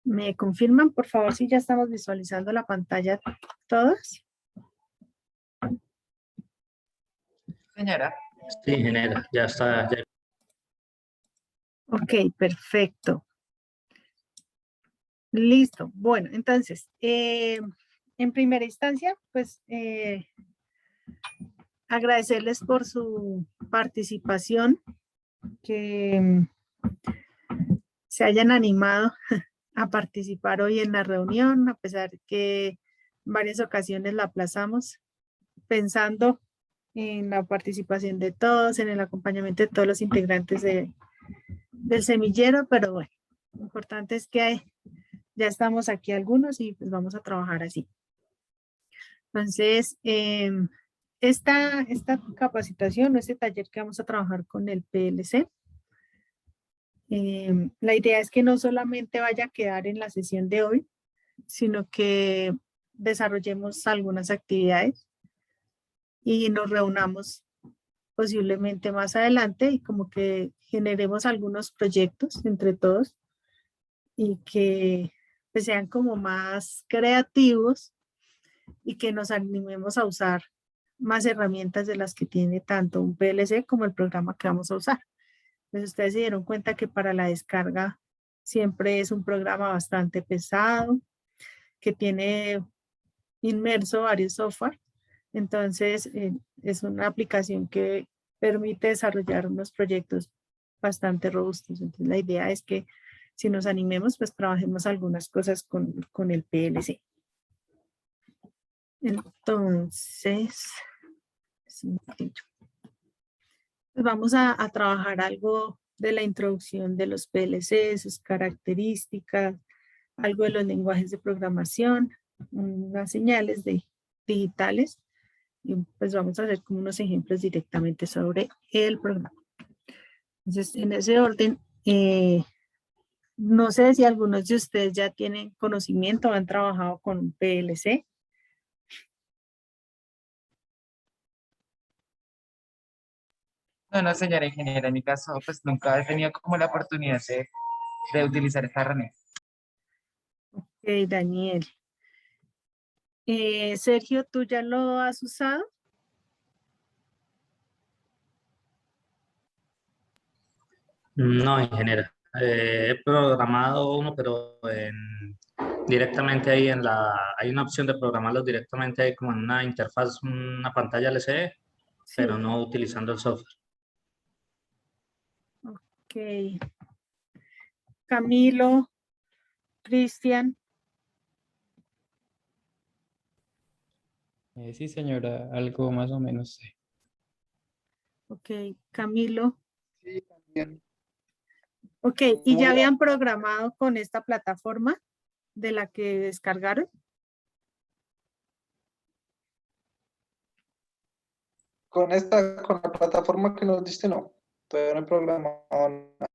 ¿Me confirman, por favor, si ya estamos visualizando la pantalla todos? Señora. Sí, ingeniera, ya está. Ya. Ok, perfecto. Listo. Bueno, entonces, en primera instancia, pues agradecerles por su participación, que se hayan animado a participar hoy en la reunión, a pesar que en varias ocasiones la aplazamos, pensando en la participación de todos, en el acompañamiento de todos los integrantes del semillero, pero bueno, lo importante es que ya estamos aquí algunos y pues vamos a trabajar así. Entonces, esta capacitación o este taller que vamos a trabajar con el PLC, la idea es que no solamente vaya a quedar en la sesión de hoy, sino que desarrollemos algunas actividades y nos reunamos posiblemente más adelante y como que generemos algunos proyectos entre todos y que pues, sean como más creativos y que nos animemos a usar más herramientas de las que tiene tanto un PLC como el programa que vamos a usar. Entonces ustedes se dieron cuenta que para la descarga siempre es un programa bastante pesado, que tiene inmerso varios software. Entonces es una aplicación que permite desarrollar unos proyectos bastante robustos. Entonces la idea es que si nos animemos, pues trabajemos algunas cosas con el PLC. Entonces, pues vamos a trabajar algo de la introducción de los PLC, sus características, algo de los lenguajes de programación, unas señales digitales, y pues vamos a hacer como unos ejemplos directamente sobre el programa. Entonces, en ese orden, no sé si algunos de ustedes ya tienen conocimiento o han trabajado con un PLC. No, señora ingeniera, en mi caso, pues nunca he tenido como la oportunidad de utilizar esta herramienta. Ok, Daniel. Sergio, ¿tú ya lo has usado? No, ingeniera. He programado uno, pero directamente ahí hay una opción de programarlo directamente ahí como en una interfaz, una pantalla LCD, Sí. pero no utilizando el software. Ok. Camilo, Cristian. Sí, señora, algo más o menos sé. Ok, Camilo. Sí, también. Ok, ¿y ya habían programado con esta plataforma de la que descargaron? Con la plataforma que nos diste, no. Todavía no he programado nada.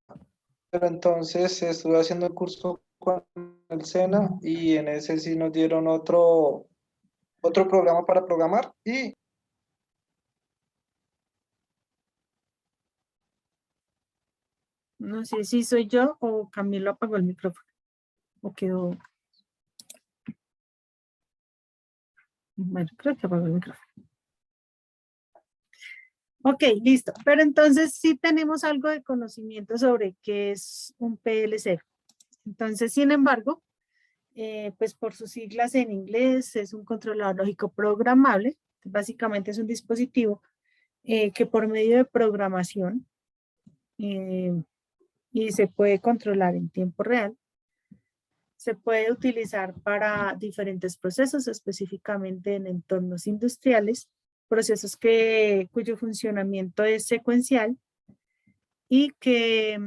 Pero entonces estuve haciendo el curso con el SENA y en ese sí nos dieron otro programa para programar y No sé si soy yo o Camilo apagó el micrófono. O quedó. Bueno, creo que apagó el micrófono. Ok, listo. Pero entonces sí tenemos algo de conocimiento sobre qué es un PLC. Entonces, sin embargo, pues por sus siglas en inglés, es un controlador lógico programable. Básicamente es un dispositivo que por medio de programación y se puede controlar en tiempo real, se puede utilizar para diferentes procesos, específicamente en entornos industriales, procesos cuyo funcionamiento es secuencial y que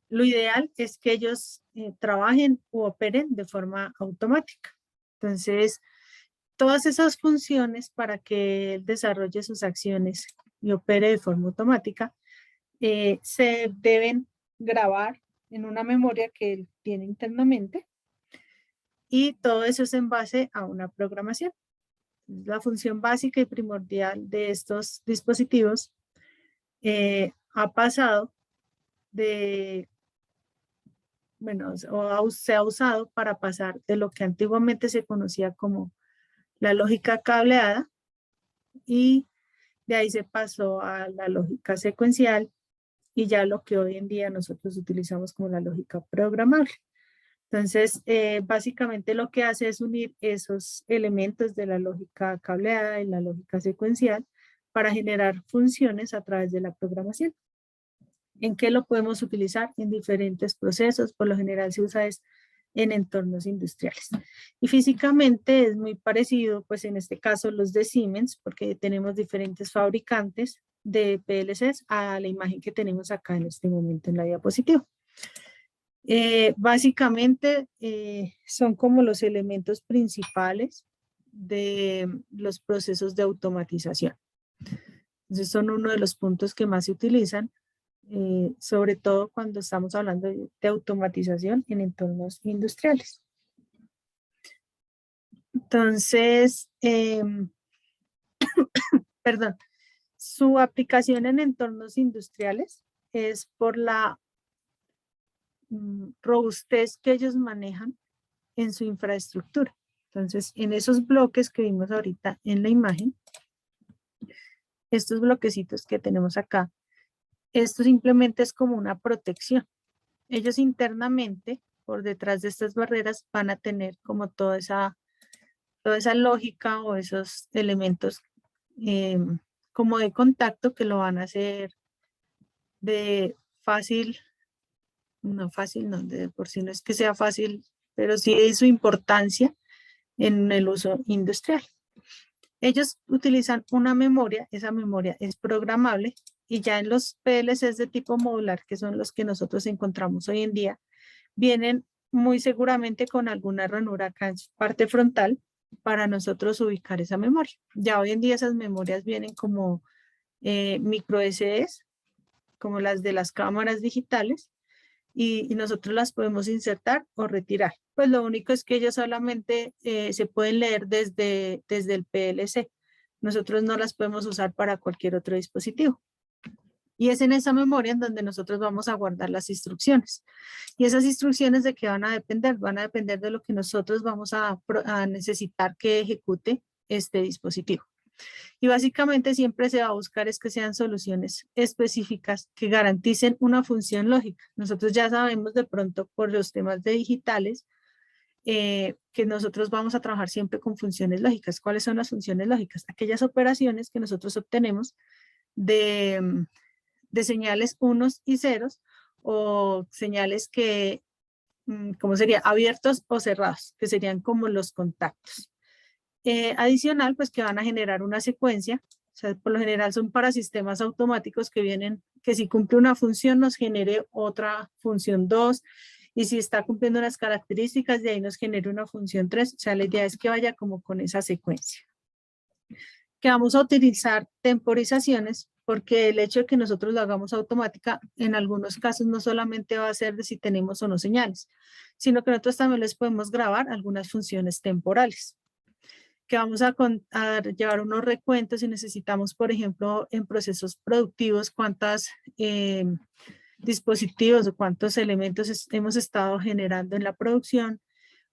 lo ideal es que ellos trabajen u operen de forma automática. Entonces, todas esas funciones para que él desarrolle sus acciones y opere de forma automática, se deben grabar en una memoria que él tiene internamente y todo eso es en base a una programación. La función básica y primordial de estos dispositivos ha pasado bueno, se ha usado para pasar de lo que antiguamente se conocía como la lógica cableada, y de ahí se pasó a la lógica secuencial y ya lo que hoy en día nosotros utilizamos como la lógica programable. Entonces, básicamente lo que hace es unir esos elementos de la lógica cableada y la lógica secuencial para generar funciones a través de la programación. ¿En qué lo podemos utilizar? En diferentes procesos. Por lo general se usa en entornos industriales. Y físicamente es muy parecido, pues en este caso los de Siemens, porque tenemos diferentes fabricantes de PLCs a la imagen que tenemos acá en este momento en la diapositiva. Básicamente son como los elementos principales de los procesos de automatización. Entonces son uno de los puntos que más se utilizan, sobre todo cuando estamos hablando de automatización en entornos industriales. Entonces, perdón, su aplicación en entornos industriales es por la robustez que ellos manejan en su infraestructura. Entonces, en esos bloques que vimos ahorita en la imagen, estos bloquecitos que tenemos acá, esto simplemente es como una protección. Ellos internamente, por detrás de estas barreras, van a tener como toda esa lógica o esos elementos como de contacto que lo van a hacer de fácil, no fácil, no, de por sí no es que sea fácil, pero sí es su importancia en el uso industrial. Ellos utilizan una memoria, esa memoria es programable, y ya en los PLCs de tipo modular, que son los que nosotros encontramos hoy en día, vienen muy seguramente con alguna ranura acá en su parte frontal para nosotros ubicar esa memoria. Ya hoy en día esas memorias vienen como micro SDs, como las de las cámaras digitales, y nosotros las podemos insertar o retirar. Pues lo único es que ellas solamente se pueden leer desde el PLC. Nosotros no las podemos usar para cualquier otro dispositivo. Y es en esa memoria en donde nosotros vamos a guardar las instrucciones. Y esas instrucciones, ¿de qué van a depender? Van a depender de lo que nosotros vamos a necesitar que ejecute este dispositivo. Y básicamente siempre se va a buscar es que sean soluciones específicas que garanticen una función lógica. Nosotros ya sabemos de pronto por los temas de digitales que nosotros vamos a trabajar siempre con funciones lógicas. ¿Cuáles son las funciones lógicas? Aquellas operaciones que nosotros obtenemos de señales unos y ceros, o señales que, ¿cómo sería? Abiertos o cerrados, que serían como los contactos. Adicional, pues que van a generar una secuencia, o sea, por lo general son para sistemas automáticos que vienen, que si cumple una función nos genere otra función 2, y si está cumpliendo unas características, de ahí nos genere una función 3, o sea, la idea es que vaya como con esa secuencia. Que vamos a utilizar temporizaciones, porque el hecho de que nosotros lo hagamos automática, en algunos casos no solamente va a ser de si tenemos o no señales, sino que nosotros también les podemos grabar algunas funciones temporales. Que vamos a llevar unos recuentos si necesitamos, por ejemplo, en procesos productivos, cuántos dispositivos o cuántos elementos hemos estado generando en la producción,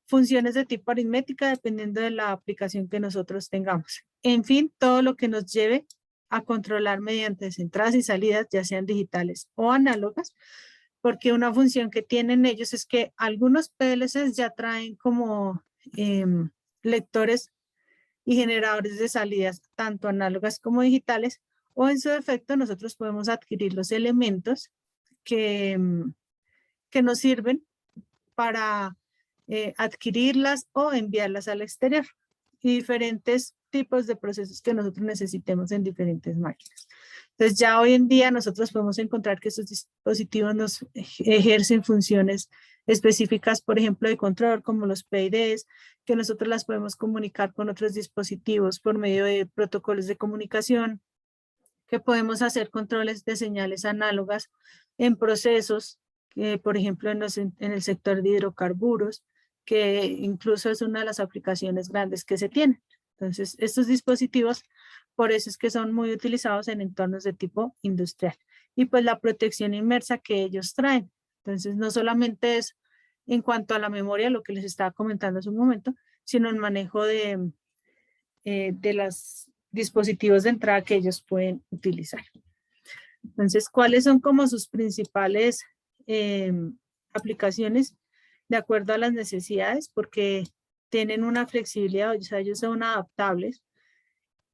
funciones de tipo aritmética dependiendo de la aplicación que nosotros tengamos. En fin, todo lo que nos lleve a controlar mediante entradas y salidas, ya sean digitales o análogas, porque una función que tienen ellos es que algunos PLCs ya traen como lectores y generadores de salidas, tanto análogas como digitales, o en su defecto nosotros podemos adquirir los elementos que nos sirven para adquirirlas o enviarlas al exterior, y diferentes tipos de procesos que nosotros necesitemos en diferentes máquinas. Entonces ya hoy en día nosotros podemos encontrar que estos dispositivos nos ejercen funciones específicas, por ejemplo, de control, como los PIDs, que nosotros las podemos comunicar con otros dispositivos por medio de protocolos de comunicación, que podemos hacer controles de señales análogas en procesos, por ejemplo, en el sector de hidrocarburos, que incluso es una de las aplicaciones grandes que se tienen. Entonces, estos dispositivos, por eso es que son muy utilizados en entornos de tipo industrial. y pues la protección inmersa que ellos traen. Entonces, no solamente es en cuanto a la memoria, lo que les estaba comentando hace un momento, sino el manejo de los dispositivos de entrada que ellos pueden utilizar. Entonces, ¿cuáles son como sus principales aplicaciones de acuerdo a las necesidades? Porque tienen una flexibilidad, o sea, ellos son adaptables.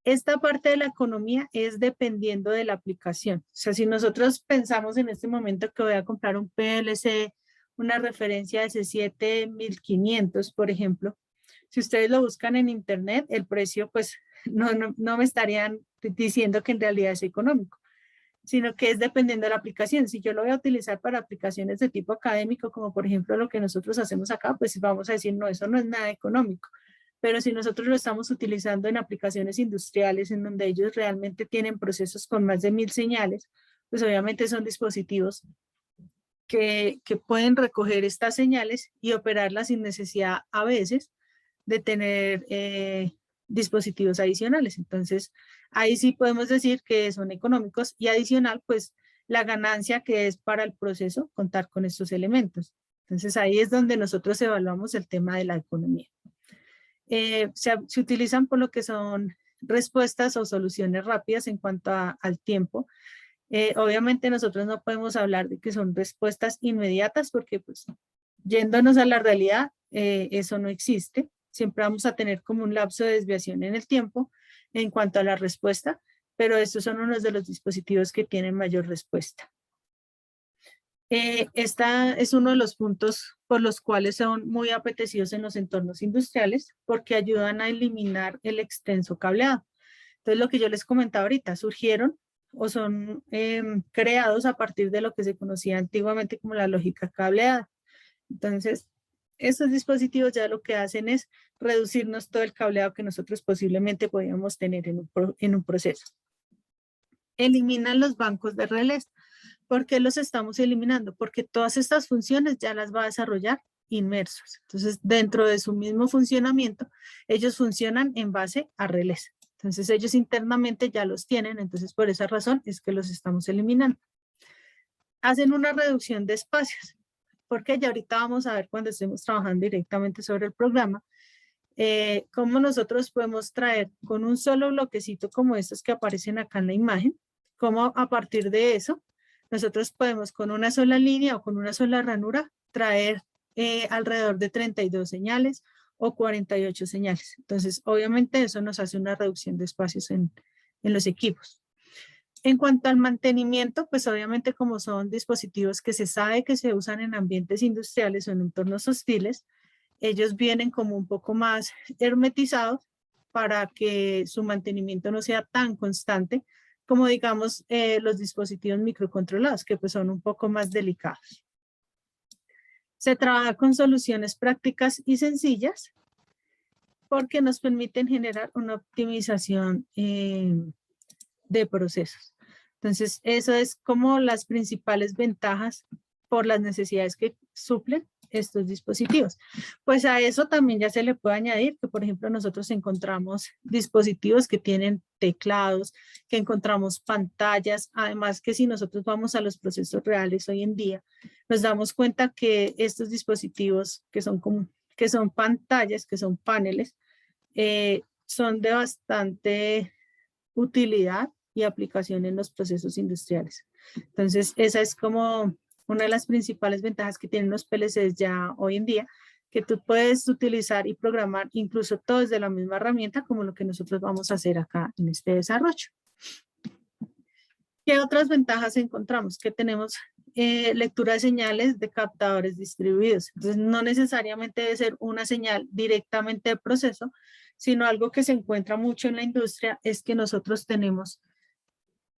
Esta parte de la economía es dependiendo de la aplicación. O sea, si nosotros pensamos en este momento que voy a comprar un PLC, una referencia de C7-1500, por ejemplo, si ustedes lo buscan en internet, el precio pues no me estarían diciendo que en realidad es económico, sino que es dependiendo de la aplicación. Si yo lo voy a utilizar para aplicaciones de tipo académico, como por ejemplo lo que nosotros hacemos acá, pues vamos a decir, no, eso no es nada económico. Pero si nosotros lo estamos utilizando en aplicaciones industriales, en donde ellos realmente tienen procesos con más de 1000 señales, pues obviamente son dispositivos que pueden recoger estas señales y operarlas sin necesidad a veces de tener dispositivos adicionales. Entonces, ahí sí podemos decir que son económicos y adicional, pues la ganancia que es para el proceso contar con estos elementos. Entonces, ahí es donde nosotros evaluamos el tema de la economía. Se utilizan por lo que son respuestas o soluciones rápidas en cuanto al tiempo. Obviamente nosotros no podemos hablar de que son respuestas inmediatas porque pues yéndonos a la realidad, eso no existe. Siempre vamos a tener como un lapso de desviación en el tiempo en cuanto a la respuesta, pero estos son unos de los dispositivos que tienen mayor respuesta. Esta es uno de los puntos por los cuales son muy apetecidos en los entornos industriales porque ayudan a eliminar el extenso cableado. Entonces, lo que yo les comentaba ahorita, surgieron o son creados a partir de lo que se conocía antiguamente como la lógica cableada. Entonces, estos dispositivos ya lo que hacen es reducirnos todo el cableado que nosotros posiblemente podíamos tener en un proceso. Eliminan los bancos de relés. ¿Por qué los estamos eliminando? Porque todas estas funciones ya las va a desarrollar inmersos. Entonces, dentro de su mismo funcionamiento, ellos funcionan en base a relés. Entonces, ellos internamente ya los tienen. Entonces, por esa razón es que los estamos eliminando. Hacen una reducción de espacios. Porque ya ahorita vamos a ver cuando estemos trabajando directamente sobre el programa, cómo nosotros podemos traer con un solo bloquecito como estos que aparecen acá en la imagen, cómo a partir de eso, nosotros podemos con una sola línea o con una sola ranura traer alrededor de 32 señales o 48 señales. Entonces, obviamente eso nos hace una reducción de espacios en los equipos. En cuanto al mantenimiento, pues obviamente como son dispositivos que se sabe que se usan en ambientes industriales o en entornos hostiles, ellos vienen como un poco más hermetizados para que su mantenimiento no sea tan constante como digamos los dispositivos microcontrolados, que pues son un poco más delicados. Se trabaja con soluciones prácticas y sencillas porque nos permiten generar una optimización de procesos. Entonces, eso es como las principales ventajas por las necesidades que suplen estos dispositivos. Pues a eso también ya se le puede añadir que, por ejemplo, nosotros encontramos dispositivos que tienen teclados, que encontramos pantallas, además que si nosotros vamos a los procesos reales hoy en día, nos damos cuenta que estos dispositivos que son pantallas, que son paneles, son de bastante utilidad y aplicación en los procesos industriales. Entonces, esa es como una de las principales ventajas que tienen los PLCs ya hoy en día, que tú puedes utilizar y programar incluso todo desde la misma herramienta como lo que nosotros vamos a hacer acá en este desarrollo. ¿Qué otras ventajas encontramos? Que tenemos lectura de señales de captadores distribuidos. Entonces, no necesariamente debe ser una señal directamente del proceso, sino algo que se encuentra mucho en la industria es que nosotros tenemos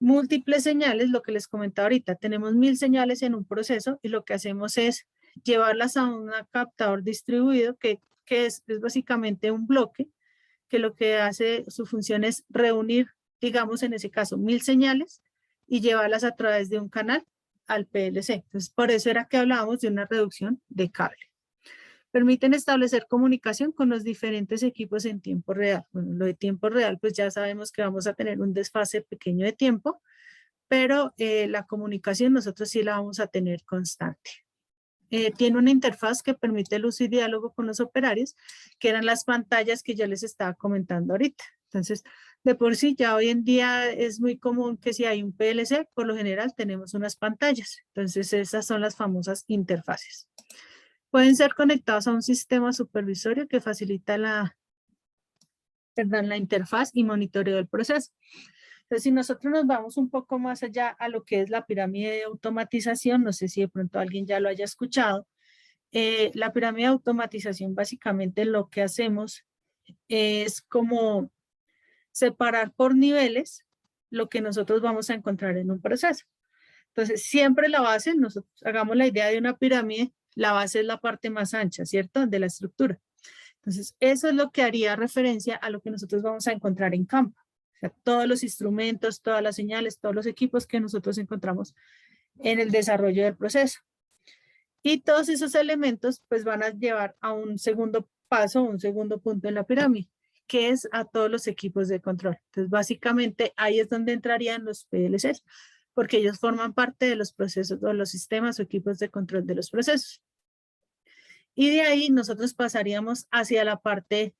múltiples señales, lo que les comentaba ahorita, tenemos 1000 señales en un proceso y lo que hacemos es llevarlas a un captador distribuido que es básicamente un bloque que lo que hace, su función es reunir, digamos en ese caso, 1000 señales y llevarlas a través de un canal al PLC. Entonces, por eso era que hablábamos de una reducción de cable. Permiten establecer comunicación con los diferentes equipos en tiempo real. Bueno, lo de tiempo real, pues ya sabemos que vamos a tener un desfase pequeño de tiempo, pero la comunicación nosotros sí la vamos a tener constante. Tiene una interfaz que permite el uso y diálogo con los operarios, que eran las pantallas que yo les estaba comentando ahorita. Entonces, de por sí ya hoy en día es muy común que si hay un PLC, por lo general tenemos unas pantallas. Entonces, esas son las famosas interfaces. Pueden ser conectados a un sistema supervisorio que facilita la interfaz y monitoreo del proceso. Entonces, si nosotros nos vamos un poco más allá a lo que es la pirámide de automatización, no sé si de pronto alguien ya lo haya escuchado, la pirámide de automatización básicamente lo que hacemos es como separar por niveles lo que nosotros vamos a encontrar en un proceso. Entonces, siempre la base, nosotros hagamos la idea de una pirámide, la base es la parte más ancha, ¿cierto? De la estructura. Entonces, eso es lo que haría referencia a lo que nosotros vamos a encontrar en campo. O sea, todos los instrumentos, todas las señales, todos los equipos que nosotros encontramos en el desarrollo del proceso. Y todos esos elementos pues van a llevar a un segundo paso, un segundo punto en la pirámide, que es a todos los equipos de control. Entonces, básicamente ahí es donde entrarían los PLCs, porque ellos forman parte de los procesos o los sistemas o equipos de control de los procesos. Y de ahí nosotros pasaríamos hacia la parte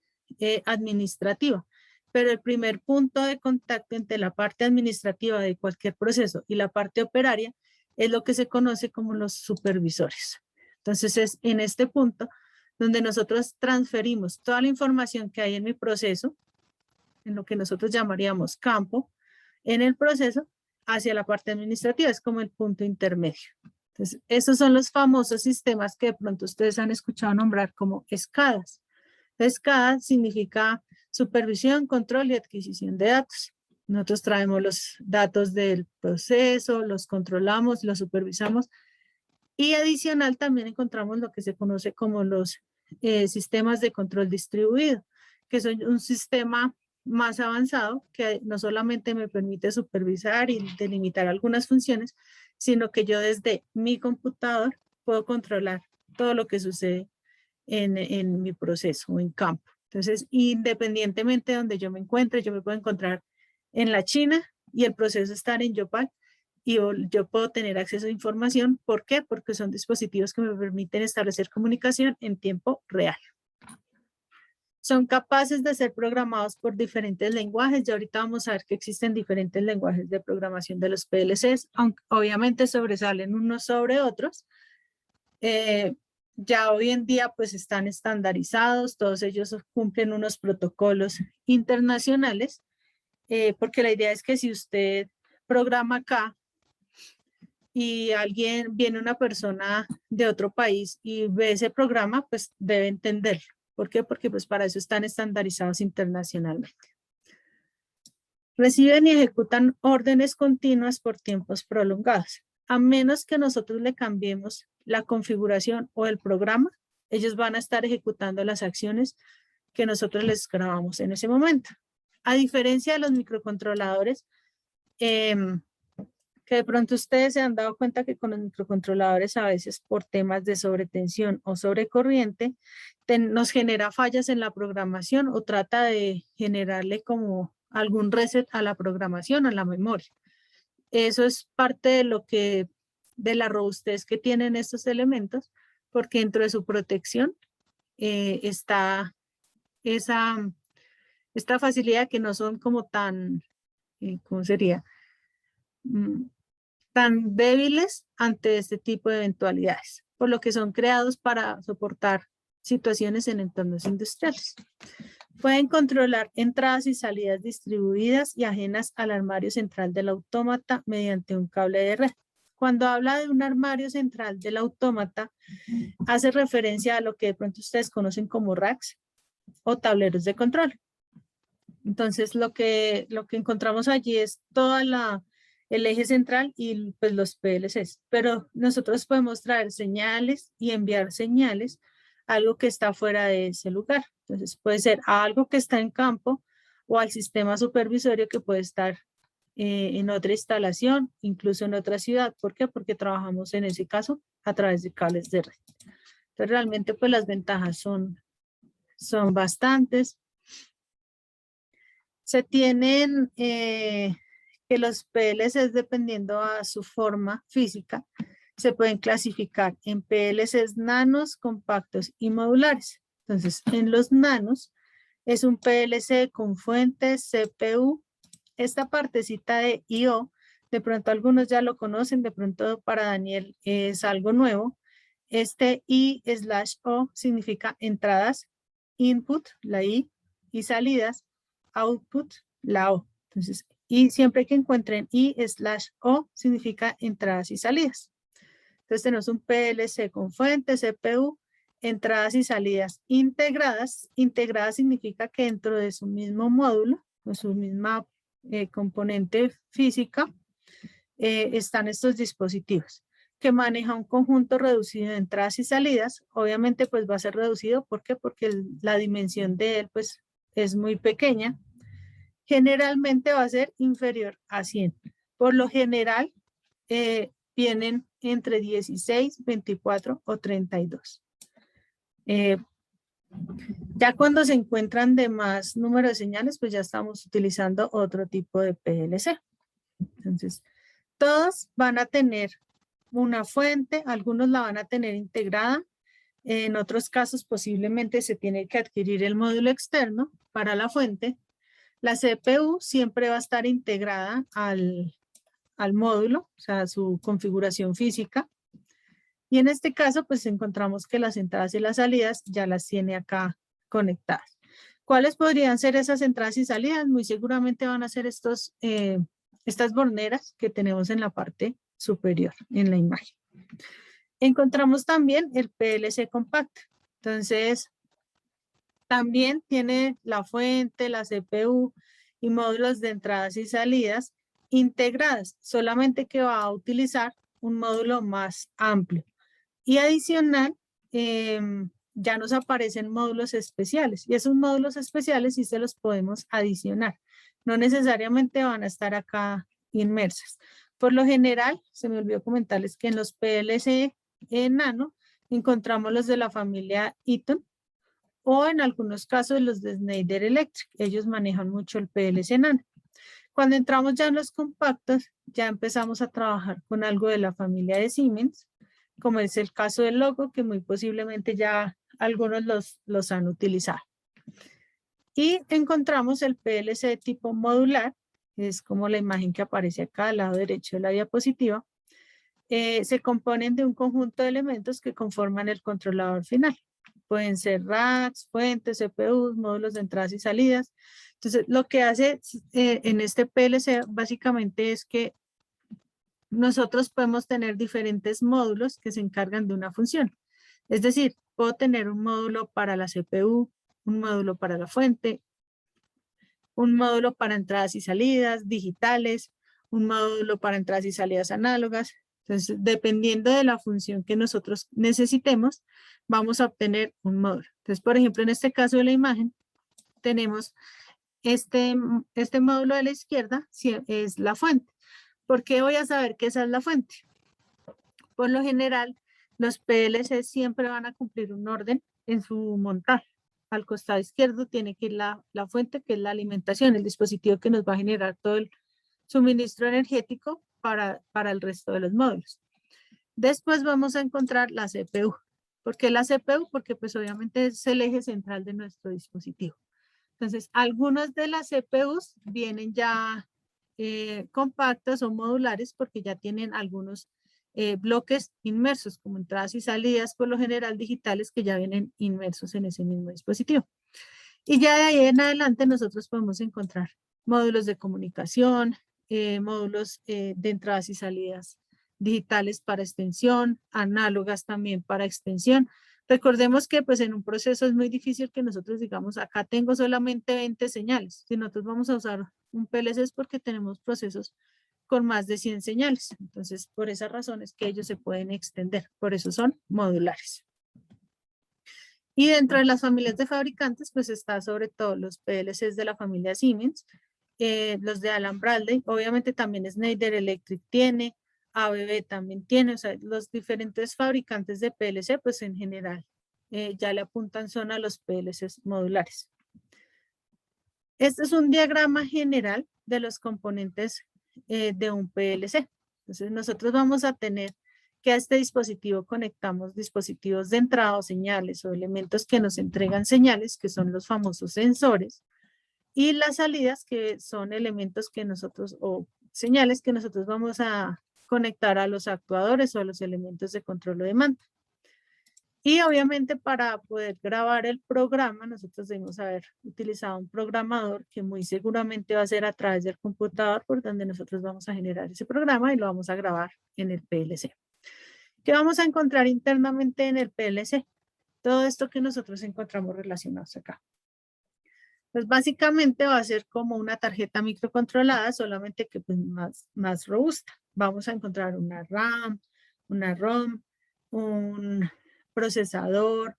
administrativa. Pero el primer punto de contacto entre la parte administrativa de cualquier proceso y la parte operaria es lo que se conoce como los supervisores. Entonces es en este punto donde nosotros transferimos toda la información que hay en mi proceso, en lo que nosotros llamaríamos campo, en el proceso, hacia la parte administrativa. Es como el punto intermedio. Entonces, esos son los famosos sistemas que de pronto ustedes han escuchado nombrar como SCADAs. SCADA significa supervisión, control y adquisición de datos. Nosotros traemos los datos del proceso, los controlamos, los supervisamos y adicional también encontramos lo que se conoce como los sistemas de control distribuido, que son un sistema más avanzado que no solamente me permite supervisar y delimitar algunas funciones, sino que yo desde mi computador puedo controlar todo lo que sucede en mi proceso o en campo. Entonces, independientemente de donde yo me encuentre, yo me puedo encontrar en la China y el proceso estar en Yopal y yo puedo tener acceso a información. ¿Por qué? Porque son dispositivos que me permiten establecer comunicación en tiempo real. Son capaces de ser programados por diferentes lenguajes. Y ahorita vamos a ver que existen diferentes lenguajes de programación de los PLCs, aunque obviamente sobresalen unos sobre otros. Ya hoy en día pues están estandarizados, todos ellos cumplen unos protocolos internacionales, porque la idea es que si usted programa acá y viene una persona de otro país y ve ese programa, pues debe entenderlo. ¿Por qué? Porque pues para eso están estandarizados internacionalmente. Reciben y ejecutan órdenes continuas por tiempos prolongados. A menos que nosotros le cambiemos la configuración o el programa, ellos van a estar ejecutando las acciones que nosotros les grabamos en ese momento. A diferencia de los microcontroladores, que de pronto ustedes se han dado cuenta que con los microcontroladores a veces por temas de sobretensión o sobrecorriente nos genera fallas en la programación o trata de generarle como algún reset a la programación, a la memoria. Eso es parte de la robustez que tienen estos elementos, porque dentro de su protección está esta facilidad que no son como tan, ¿cómo sería? Tan débiles ante este tipo de eventualidades, por lo que son creados para soportar situaciones en entornos industriales. Pueden controlar entradas y salidas distribuidas y ajenas al armario central del autómata mediante un cable de red. Cuando habla de un armario central del autómata, hace referencia a lo que de pronto ustedes conocen como racks o tableros de control. Entonces, lo que encontramos allí es el eje central y pues los PLCs. Pero nosotros podemos traer señales y enviar señales a algo que está fuera de ese lugar. Entonces, puede ser a algo que está en campo o al sistema supervisorio que puede estar en otra instalación, incluso en otra ciudad. ¿Por qué? Porque trabajamos en ese caso a través de cables de red. Entonces, realmente pues las ventajas son bastantes. Se tienen que los PLCs, dependiendo a su forma física, se pueden clasificar en PLCs nanos, compactos y modulares. Entonces, en los nanos es un PLC con fuente, CPU. Esta partecita de I/O, de pronto algunos ya lo conocen, de pronto para Daniel es algo nuevo. Este I/O significa entradas, input, la I, y salidas, output, la O. Entonces, y siempre que encuentren I/O significa entradas y salidas. Entonces tenemos un PLC con fuente, CPU, entradas y salidas integradas. Integradas significa que dentro de su mismo módulo, o su misma componente física, están estos dispositivos que maneja un conjunto reducido de entradas y salidas. Obviamente pues va a ser reducido, ¿por qué? Porque la dimensión de él pues es muy pequeña. Generalmente va a ser inferior a 100. Por lo general vienen entre 16, 24 o 32. Ya cuando se encuentran de más número de señales, pues ya estamos utilizando otro tipo de PLC. Entonces, todos van a tener una fuente, algunos la van a tener integrada, en otros casos posiblemente se tiene que adquirir el módulo externo para la fuente. La CPU siempre va a estar integrada al módulo, o sea, su configuración física. Y en este caso, pues encontramos que las entradas y las salidas ya las tiene acá conectadas. ¿Cuáles podrían ser esas entradas y salidas? Muy seguramente van a ser estas borneras que tenemos en la parte superior en la imagen. Encontramos también el PLC compacto. Entonces, también tiene la fuente, la CPU y módulos de entradas y salidas integradas, solamente que va a utilizar un módulo más amplio. Y adicional, ya nos aparecen módulos especiales, y esos módulos especiales sí se los podemos adicionar. No necesariamente van a estar acá inmersas. Por lo general, se me olvidó comentarles que en los PLC nano encontramos los de la familia Eaton, o en algunos casos los de Schneider Electric. Ellos manejan mucho el PLC nano. Cuando entramos ya en los compactos, ya empezamos a trabajar con algo de la familia de Siemens, como es el caso del logo, que muy posiblemente ya algunos los han utilizado. Y encontramos el PLC tipo modular, es como la imagen que aparece acá al lado derecho de la diapositiva. Se componen de un conjunto de elementos que conforman el controlador final. Pueden ser racks, fuentes, CPUs, módulos de entradas y salidas. Entonces, lo que hace en este PLC básicamente es que nosotros podemos tener diferentes módulos que se encargan de una función. Es decir, puedo tener un módulo para la CPU, un módulo para la fuente, un módulo para entradas y salidas digitales, un módulo para entradas y salidas análogas. Entonces, dependiendo de la función que nosotros necesitemos, vamos a obtener un módulo. Entonces, por ejemplo, en este caso de la imagen, tenemos este módulo de la izquierda, es la fuente. ¿Por qué voy a saber que esa es la fuente? Por lo general, los PLC siempre van a cumplir un orden en su montaje. Al costado izquierdo tiene que ir la fuente, que es la alimentación, el dispositivo que nos va a generar todo el suministro energético para el resto de los módulos. Después vamos a encontrar la CPU. ¿Por qué la CPU? Porque pues obviamente es el eje central de nuestro dispositivo. Entonces, algunas de las CPUs vienen ya compactas o modulares porque ya tienen algunos bloques inmersos, como entradas y salidas, por lo general digitales, que ya vienen inmersos en ese mismo dispositivo. Y ya de ahí en adelante nosotros podemos encontrar módulos de comunicación, módulos de entradas y salidas digitales para extensión, análogas también para extensión. Recordemos que pues en un proceso es muy difícil que nosotros digamos acá tengo solamente 20 señales. Si nosotros vamos a usar un PLC es porque tenemos procesos con más de 100 señales. Entonces, por esas razones que ellos se pueden extender. Por eso son modulares. Y dentro de las familias de fabricantes, pues está sobre todo los PLCs de la familia Siemens, los de Allen Bradley, obviamente también Schneider Electric tiene, ABB también tiene, o sea, los diferentes fabricantes de PLC, pues en general ya le apuntan son a los PLCs modulares. Este es un diagrama general de los componentes de un PLC. Entonces nosotros vamos a tener que a este dispositivo conectamos dispositivos de entrada o señales o elementos que nos entregan señales, que son los famosos sensores, y las salidas, que son elementos que nosotros, o señales que nosotros vamos a conectar a los actuadores o a los elementos de control o de mando. Y obviamente para poder grabar el programa, nosotros debemos haber utilizado un programador que muy seguramente va a ser a través del computador por donde nosotros vamos a generar ese programa y lo vamos a grabar en el PLC. ¿Qué vamos a encontrar internamente en el PLC? Todo esto que nosotros encontramos relacionados acá. Pues básicamente va a ser como una tarjeta microcontrolada, solamente que pues más robusta. Vamos a encontrar una RAM, una ROM, un procesador.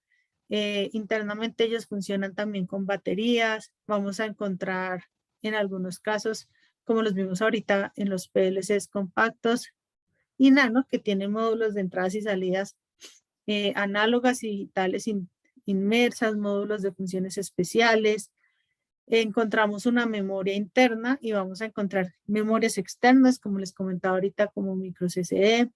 Internamente ellos funcionan también con baterías. Vamos a encontrar en algunos casos, como los vimos ahorita en los PLCs compactos y nano, que tienen módulos de entradas y salidas análogas y digitales inmersas, módulos de funciones especiales. Encontramos una memoria interna y vamos a encontrar memorias externas, como les comentaba ahorita, como micros SD.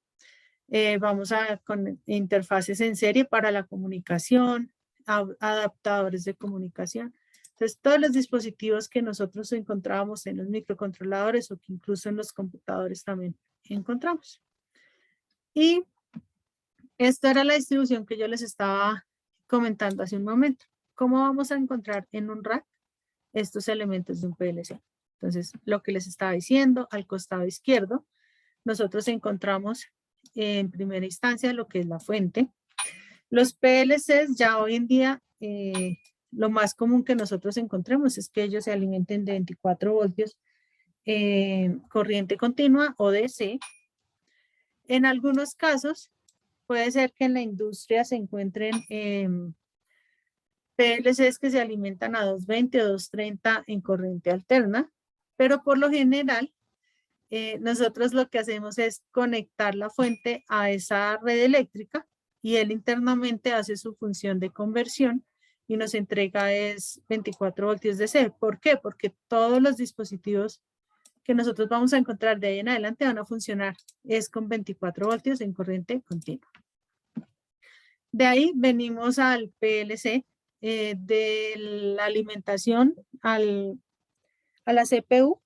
Vamos a con interfaces en serie para la comunicación, adaptadores de comunicación. Entonces, todos los dispositivos que nosotros encontrábamos en los microcontroladores o que incluso en los computadores también encontramos. Y esta era la distribución que yo les estaba comentando hace un momento. ¿Cómo vamos a encontrar en un rack estos elementos de un PLC? Entonces, lo que les estaba diciendo, al costado izquierdo, nosotros encontramos en primera instancia lo que es la fuente. Los PLCs ya hoy en día, lo más común que nosotros encontremos es que ellos se alimenten de 24 voltios, corriente continua o DC. En algunos casos, puede ser que en la industria se encuentren PLCs que se alimentan a 220 o 230 en corriente alterna, pero por lo general, nosotros lo que hacemos es conectar la fuente a esa red eléctrica y él internamente hace su función de conversión y nos entrega es 24 voltios DC. ¿Por qué? Porque todos los dispositivos que nosotros vamos a encontrar de ahí en adelante van a funcionar es con 24 voltios en corriente continua. De ahí venimos al PLC, de la alimentación a la CPU.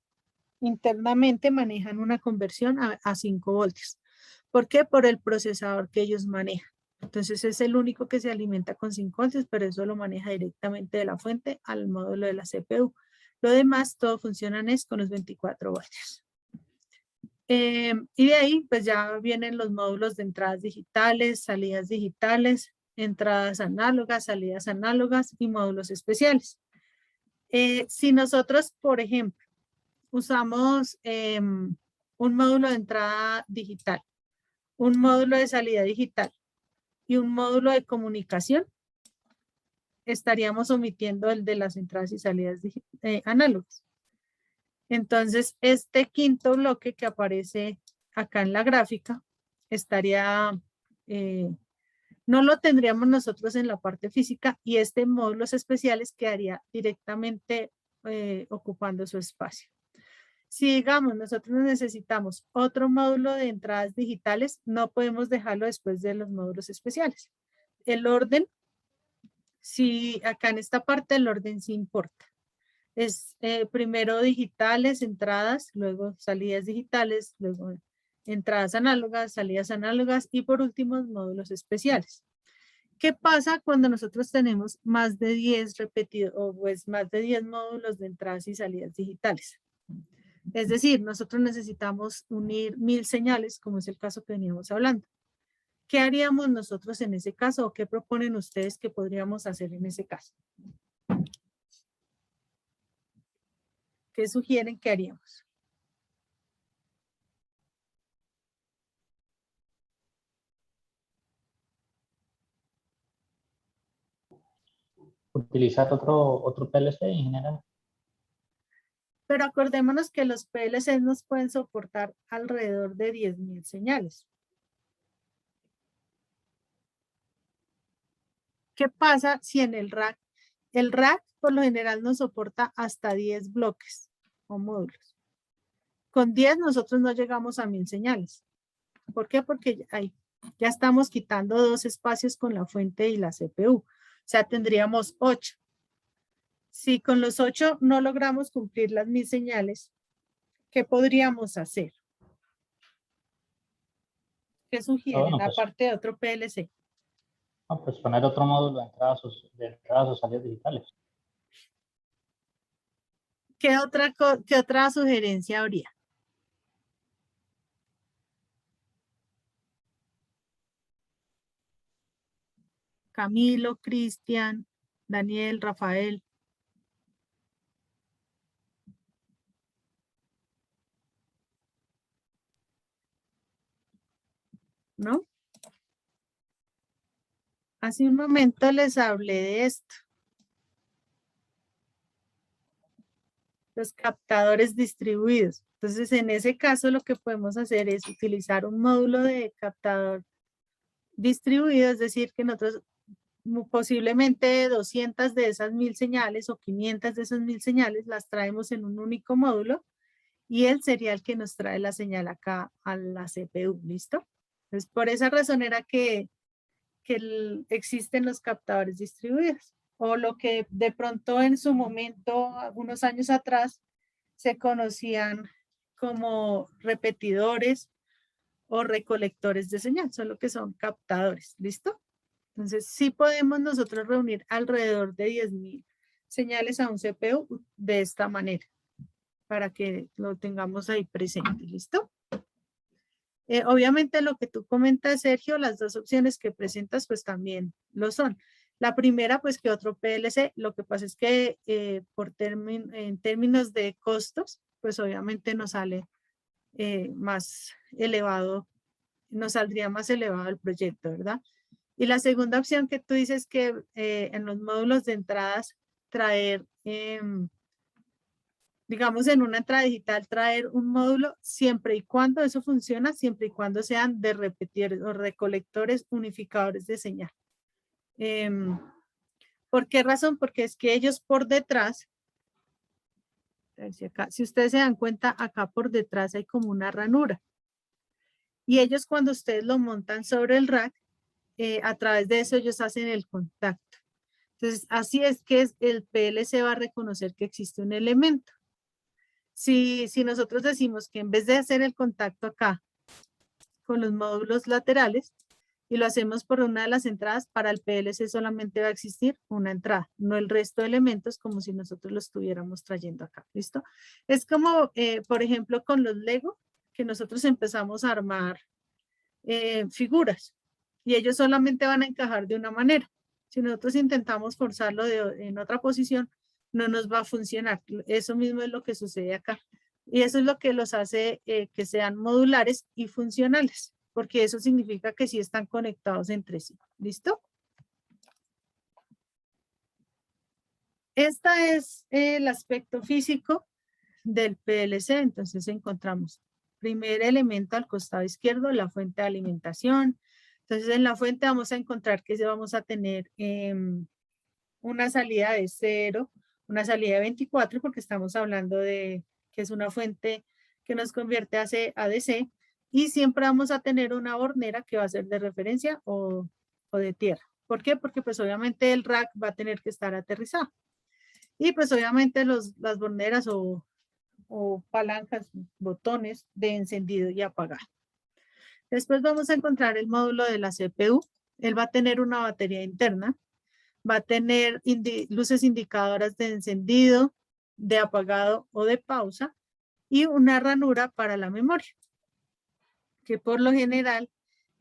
Internamente manejan una conversión a 5 voltios. ¿Por qué? Por el procesador que ellos manejan. Entonces es el único que se alimenta con 5 voltios, pero eso lo maneja directamente de la fuente al módulo de la CPU. Lo demás, todo funciona con los 24 voltios. Y de ahí, pues ya vienen los módulos de entradas digitales, salidas digitales, entradas análogas, salidas análogas y módulos especiales. Si nosotros, por ejemplo, usamos un módulo de entrada digital, un módulo de salida digital y un módulo de comunicación, estaríamos omitiendo el de las entradas y salidas análogas. Entonces, este quinto bloque que aparece acá en la gráfica estaría, no lo tendríamos nosotros en la parte física y este módulos especiales quedaría directamente ocupando su espacio. Si digamos nosotros necesitamos otro módulo de entradas digitales, no podemos dejarlo después de los módulos especiales. El orden, si acá en esta parte el orden sí importa. Es primero digitales, entradas, luego salidas digitales, luego entradas análogas, salidas análogas y por último módulos especiales. ¿Qué pasa cuando nosotros tenemos más de 10 repetidos o pues más de 10 módulos de entradas y salidas digitales? Es decir, nosotros necesitamos unir 1000 señales, como es el caso que veníamos hablando. ¿Qué haríamos nosotros en ese caso o qué proponen ustedes que podríamos hacer en ese caso? ¿Qué sugieren que haríamos? Utilizar otro PLC en general. Pero acordémonos que los PLCs nos pueden soportar alrededor de 10.000 señales. ¿Qué pasa si en el rack por lo general nos soporta hasta 10 bloques o módulos? Con 10 nosotros no llegamos a 1000 señales. ¿Por qué? Porque ahí ya estamos quitando 2 espacios con la fuente y la CPU. O sea, tendríamos 8. Si con los 8 no logramos cumplir las 1000 señales, ¿qué podríamos hacer? ¿Qué sugieren bueno, pues, aparte de otro PLC? no, pues poner otro módulo de entradas o salidas digitales. ¿Qué otra sugerencia habría? Camilo, Cristian, Daniel, Rafael. ¿No? Hace un momento les hablé de esto. Los captadores distribuidos. Entonces, en ese caso, lo que podemos hacer es utilizar un módulo de captador distribuido, es decir, que nosotros posiblemente 200 de esas 1000 señales o 500 de esas 1000 señales las traemos en un único módulo y él sería el que nos trae la señal acá a la CPU, ¿listo? Entonces, por esa razón era que existen los captadores distribuidos, o lo que de pronto en su momento, algunos años atrás, se conocían como repetidores o recolectores de señal, solo que son captadores, ¿listo? Entonces, sí podemos nosotros reunir alrededor de 10.000 señales a un CPU de esta manera, para que lo tengamos ahí presente, ¿listo? Obviamente lo que tú comentas, Sergio, las dos opciones que presentas, pues también lo son. La primera, pues que otro PLC, lo que pasa es que en términos de costos, pues obviamente nos sale más elevado, nos saldría más elevado el proyecto, ¿verdad? Y la segunda opción que tú dices que en los módulos de entradas traer, digamos en una entrada digital, traer un módulo siempre y cuando eso funciona, siempre y cuando sean de repetidores o recolectores unificadores de señal. ¿Por qué razón? Porque es que ellos por detrás, si ustedes se dan cuenta, acá por detrás hay como una ranura. Y ellos cuando ustedes lo montan sobre el rack, a través de eso ellos hacen el contacto. Entonces, así es que el PLC va a reconocer que existe un elemento. Si nosotros decimos que en vez de hacer el contacto acá con los módulos laterales y lo hacemos por una de las entradas, para el PLC solamente va a existir una entrada, no el resto de elementos como si nosotros lo estuviéramos trayendo acá, ¿listo? Es como, por ejemplo, con los Lego, que nosotros empezamos a armar figuras y ellos solamente van a encajar de una manera. Si nosotros intentamos forzarlo en otra posición, no nos va a funcionar. Eso mismo es lo que sucede acá. Y eso es lo que los hace que sean modulares y funcionales, porque eso significa que sí están conectados entre sí. ¿Listo? Este es el aspecto físico del PLC. Entonces encontramos primer elemento al costado izquierdo, la fuente de alimentación. Entonces en la fuente vamos a encontrar que vamos a tener una salida de 0, una salida de 24, porque estamos hablando de que es una fuente que nos convierte a DC, y siempre vamos a tener una hornera que va a ser de referencia o de tierra. ¿Por qué? Porque pues obviamente el rack va a tener que estar aterrizado. Y pues obviamente las horneras o palancas, botones de encendido y apagado. Después vamos a encontrar el módulo de la CPU. Él va a tener una batería interna, va a tener luces indicadoras de encendido, de apagado o de pausa y una ranura para la memoria, que por lo general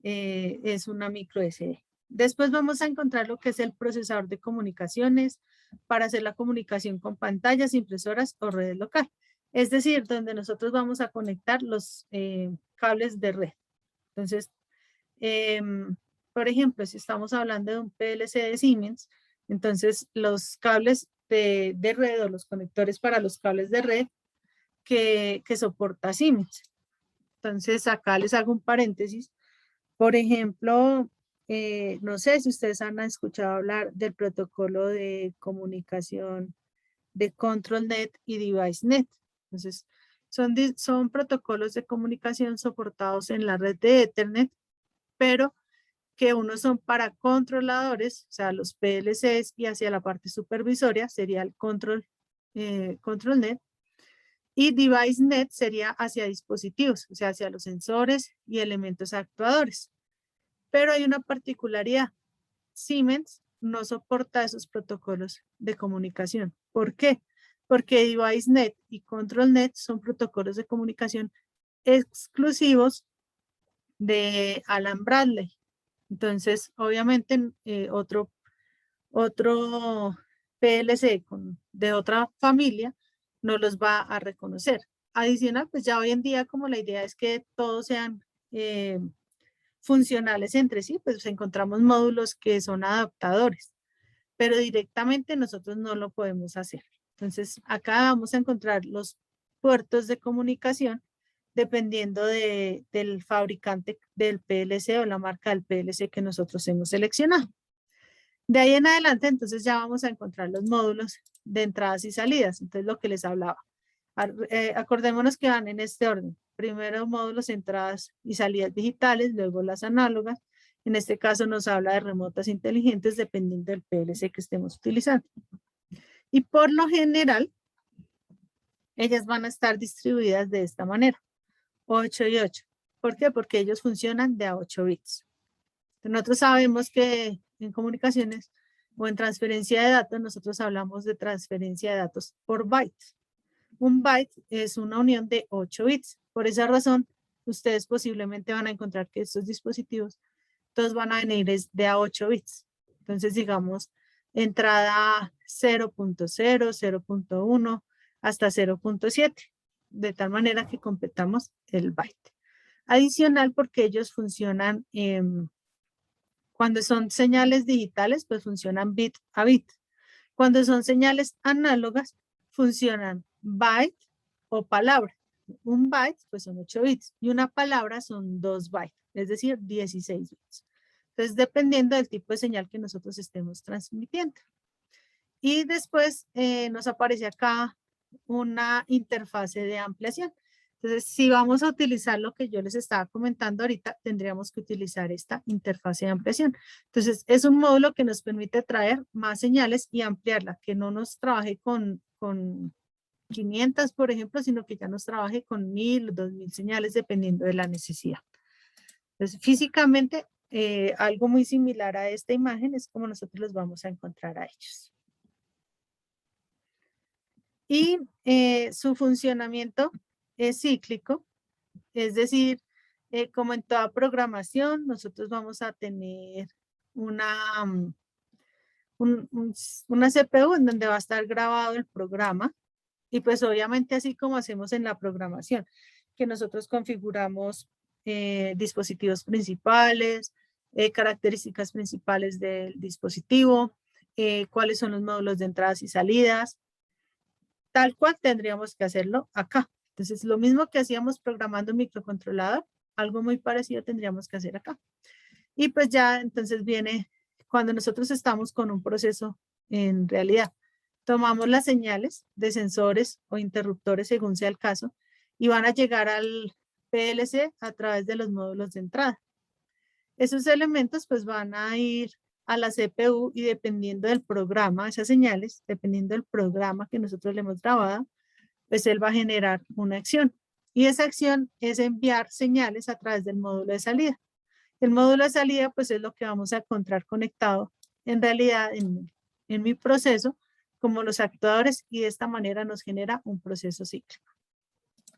es una micro SD. Después vamos a encontrar lo que es el procesador de comunicaciones para hacer la comunicación con pantallas, impresoras o redes local. Es decir, donde nosotros vamos a conectar los cables de red. Entonces, por ejemplo, si estamos hablando de un PLC de Siemens, entonces los cables de red o los conectores para los cables de red que soporta Siemens. Entonces, acá les hago un paréntesis. Por ejemplo, no sé si ustedes han escuchado hablar del protocolo de comunicación de ControlNet y DeviceNet. Entonces, Son protocolos de comunicación soportados en la red de Ethernet, pero que unos son para controladores, o sea, los PLCs, y hacia la parte supervisoria sería el control net, y device net sería hacia dispositivos, o sea, hacia los sensores y elementos actuadores. Pero hay una particularidad. Siemens no soporta esos protocolos de comunicación. ¿Por qué? Porque device net y control net son protocolos de comunicación exclusivos de Alan Bradley. Entonces, obviamente, otro PLC de otra familia no los va a reconocer. Adicional, pues ya hoy en día, como la idea es que todos sean funcionales entre sí, pues encontramos módulos que son adaptadores, pero directamente nosotros no lo podemos hacer. Entonces, acá vamos a encontrar los puertos de comunicación dependiendo del fabricante del PLC o la marca del PLC que nosotros hemos seleccionado. De ahí en adelante, entonces ya vamos a encontrar los módulos de entradas y salidas. Entonces, lo que les hablaba. Acordémonos que van en este orden. Primero módulos, entradas y salidas digitales, luego las análogas. En este caso nos habla de remotas inteligentes dependiendo del PLC que estemos utilizando. Y por lo general, ellas van a estar distribuidas de esta manera. 8 y 8. ¿Por qué? Porque ellos funcionan de a 8 bits. Nosotros sabemos que en comunicaciones o en transferencia de datos, nosotros hablamos de transferencia de datos por bytes. Un byte es una unión de 8 bits. Por esa razón, ustedes posiblemente van a encontrar que estos dispositivos todos van a venir de a 8 bits. Entonces, digamos, entrada 0.0, 0.1 hasta 0.7, de tal manera que completamos el byte. Adicional, porque ellos funcionan, cuando son señales digitales, pues funcionan bit a bit. Cuando son señales análogas, funcionan byte o palabra. Un byte, pues son 8 bits, y una palabra son 2 bytes, es decir, 16 bits. Entonces, dependiendo del tipo de señal que nosotros estemos transmitiendo. Y después nos aparece acá una interfase de ampliación. Entonces, si vamos a utilizar lo que yo les estaba comentando ahorita, tendríamos que utilizar esta interfase de ampliación. Entonces, es un módulo que nos permite traer más señales y ampliarla, que no nos trabaje con 500, por ejemplo, sino que ya nos trabaje con 1000, 2000 señales, dependiendo de la necesidad. Entonces, físicamente, algo muy similar a esta imagen es como nosotros los vamos a encontrar a ellos. Y su funcionamiento es cíclico, es decir, como en toda programación, nosotros vamos a tener una CPU en donde va a estar grabado el programa, y pues obviamente así como hacemos en la programación, que nosotros configuramos dispositivos principales, características principales del dispositivo, cuáles son los módulos de entradas y salidas, tal cual tendríamos que hacerlo acá. Entonces, lo mismo que hacíamos programando un microcontrolador, algo muy parecido tendríamos que hacer acá. Y pues ya entonces viene cuando nosotros estamos con un proceso en realidad. Tomamos las señales de sensores o interruptores según sea el caso y van a llegar al PLC a través de los módulos de entrada. Esos elementos pues van a ir a la CPU y dependiendo del programa, esas señales, dependiendo del programa que nosotros le hemos grabado, pues él va a generar una acción. Y esa acción es enviar señales a través del módulo de salida. El módulo de salida pues es lo que vamos a encontrar conectado en realidad en mi proceso como los actuadores, y de esta manera nos genera un proceso cíclico.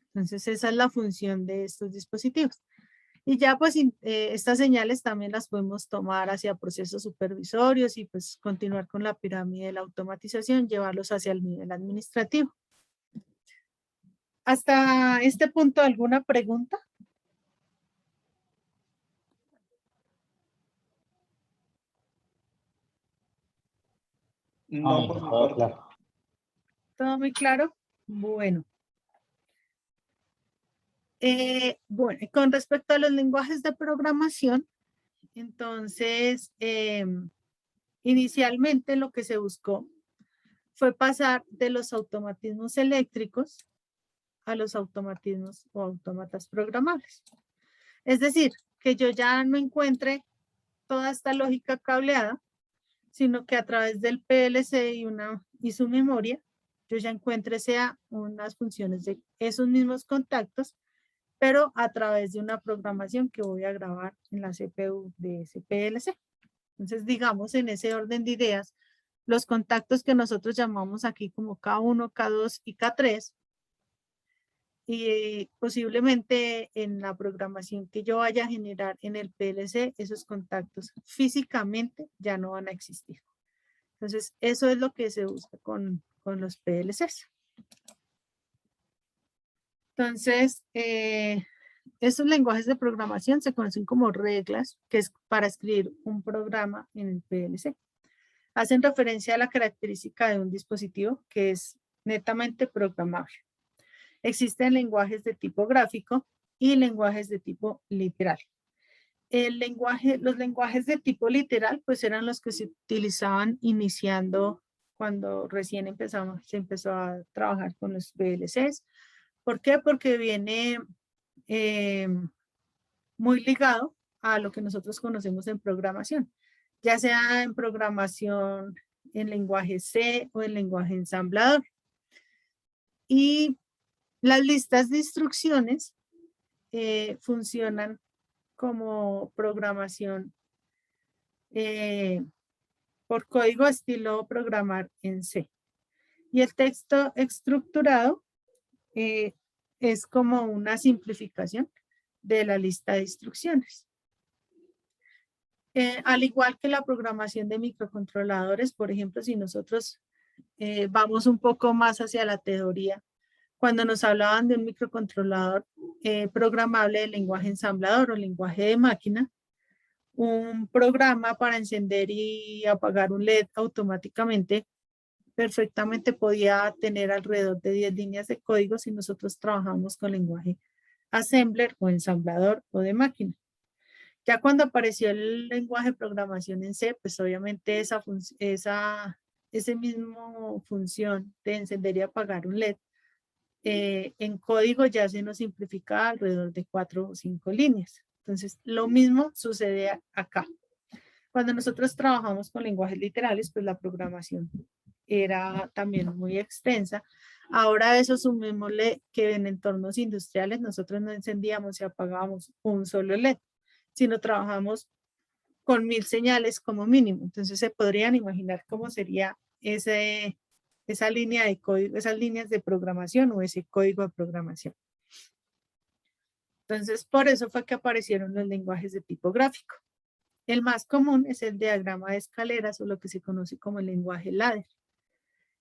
Entonces esa es la función de estos dispositivos. Y ya pues estas señales también las podemos tomar hacia procesos supervisorios y pues continuar con la pirámide de la automatización, llevarlos hacia el nivel administrativo. Hasta este punto, ¿alguna pregunta? No, por mi todo parte. claro. ¿Todo muy claro? Bueno. Bueno, con respecto a los lenguajes de programación, entonces, inicialmente lo que se buscó fue pasar de los automatismos eléctricos a los automatismos o autómatas programables. Es decir, que yo ya no encuentre toda esta lógica cableada, sino que a través del PLC y su memoria, yo ya encuentre sea unas funciones de esos mismos contactos, pero a través de una programación que voy a grabar en la CPU de ese PLC. Entonces, digamos, en ese orden de ideas, los contactos que nosotros llamamos aquí como K1, K2 y K3, y posiblemente en la programación que yo vaya a generar en el PLC, esos contactos físicamente ya no van a existir. Entonces, eso es lo que se busca con los PLCs. Entonces, esos lenguajes de programación se conocen como reglas, que es para escribir un programa en el PLC. Hacen referencia a la característica de un dispositivo que es netamente programable. Existen lenguajes de tipo gráfico y lenguajes de tipo literal. Los lenguajes de tipo literal, pues eran los que se utilizaban iniciando cuando recién se empezó a trabajar con los PLCs. ¿Por qué? Porque viene muy ligado a lo que nosotros conocemos en programación, ya sea en programación en lenguaje C o en lenguaje ensamblador. Y las listas de instrucciones funcionan como programación por código estilo programar en C. Y el texto estructurado es como una simplificación de la lista de instrucciones. Al igual que la programación de microcontroladores, por ejemplo, si nosotros vamos un poco más hacia la teoría, cuando nos hablaban de un microcontrolador programable de lenguaje ensamblador o lenguaje de máquina, un programa para encender y apagar un LED automáticamente perfectamente podía tener alrededor de 10 líneas de código si nosotros trabajamos con lenguaje assembler o ensamblador o de máquina. Ya cuando apareció el lenguaje de programación en C, pues obviamente ese mismo función de encender y apagar un LED en código ya se nos simplifica alrededor de 4 o 5 líneas. Entonces, lo mismo sucede acá. Cuando nosotros trabajamos con lenguajes literales, pues la programación era también muy extensa. Ahora a eso sumémosle que en entornos industriales nosotros no encendíamos y apagábamos un solo LED, sino trabajamos con 1000 señales como mínimo. Entonces se podrían imaginar cómo sería esa línea de código, esas líneas de programación o ese código de programación. Entonces, por eso fue que aparecieron los lenguajes de tipo gráfico. El más común es el diagrama de escaleras o lo que se conoce como el lenguaje ladder.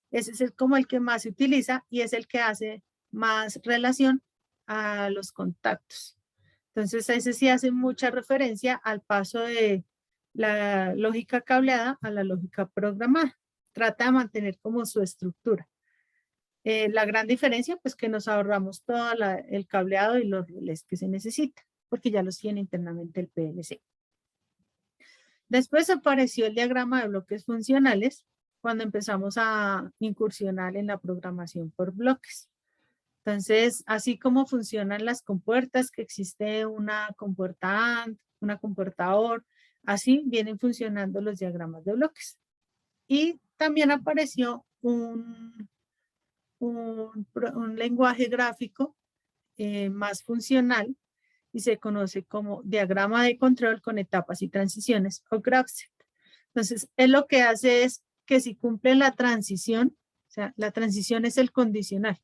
Ese es como el que más se utiliza y es el que hace más relación a los contactos. Entonces, ese sí hace mucha referencia al paso de la lógica cableada a la lógica programada. Trata de mantener como su estructura. La gran diferencia, pues que nos ahorramos todo el cableado y los relés que se necesitan, porque ya los tiene internamente el PLC. Después apareció el diagrama de bloques funcionales, cuando empezamos a incursionar en la programación por bloques. Entonces, así como funcionan las compuertas, que existe una compuerta AND, una compuerta OR, así vienen funcionando los diagramas de bloques. Y también apareció un lenguaje gráfico más funcional y se conoce como diagrama de control con etapas y transiciones o graph-set. Entonces, él lo que hace es que si cumple la transición, o sea, la transición es el condicional.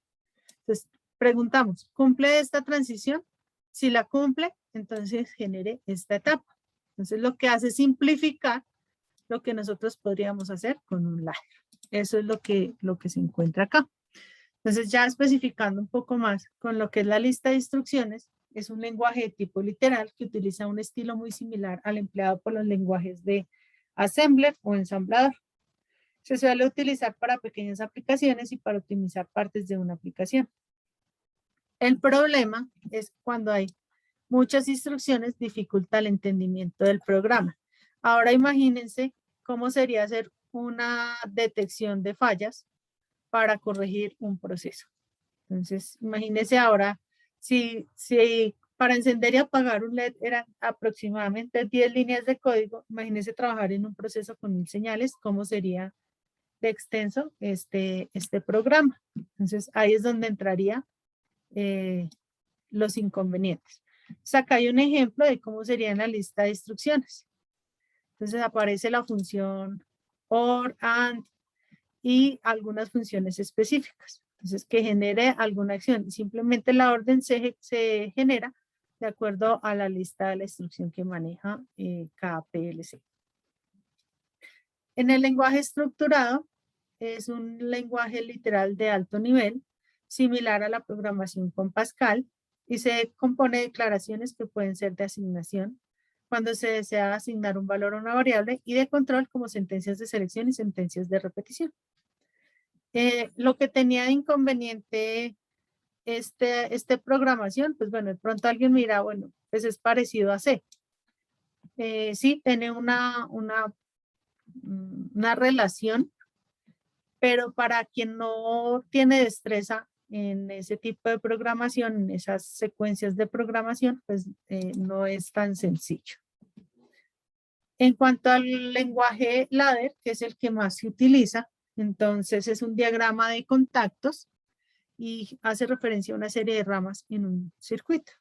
Entonces, preguntamos, ¿cumple esta transición? Si la cumple, entonces genere esta etapa. Entonces, lo que hace es simplificar lo que nosotros podríamos hacer con un ladder. Eso es lo que se encuentra acá. Entonces, ya especificando un poco más con lo que es la lista de instrucciones, es un lenguaje de tipo literal que utiliza un estilo muy similar al empleado por los lenguajes de assembler o ensamblador. Se suele utilizar para pequeñas aplicaciones y para optimizar partes de una aplicación. El problema es cuando hay muchas instrucciones, dificulta el entendimiento del programa. Ahora imagínense cómo sería hacer una detección de fallas para corregir un proceso. Entonces, imagínese ahora, si para encender y apagar un LED eran aproximadamente 10 líneas de código, imagínese trabajar en un proceso con 1000 señales, ¿cómo sería de extenso este programa? Entonces, ahí es donde entraría los inconvenientes. Entonces, acá hay un ejemplo de cómo sería en la lista de instrucciones. Entonces, aparece la función OR, AND y algunas funciones específicas. Entonces, que genere alguna acción. Simplemente la orden se genera de acuerdo a la lista de la instrucción que maneja cada PLC. En el lenguaje estructurado, es un lenguaje literal de alto nivel, similar a la programación con Pascal, y se compone de declaraciones que pueden ser de asignación, cuando se desea asignar un valor a una variable, y de control como sentencias de selección y sentencias de repetición. Lo que tenía de inconveniente este programación, pues bueno, de pronto alguien mira, bueno, pues es parecido a C. Sí, tiene una relación, pero para quien no tiene destreza en ese tipo de programación, en esas secuencias de programación, pues no es tan sencillo. En cuanto al lenguaje ladder, que es el que más se utiliza, entonces es un diagrama de contactos y hace referencia a una serie de ramas en un circuito.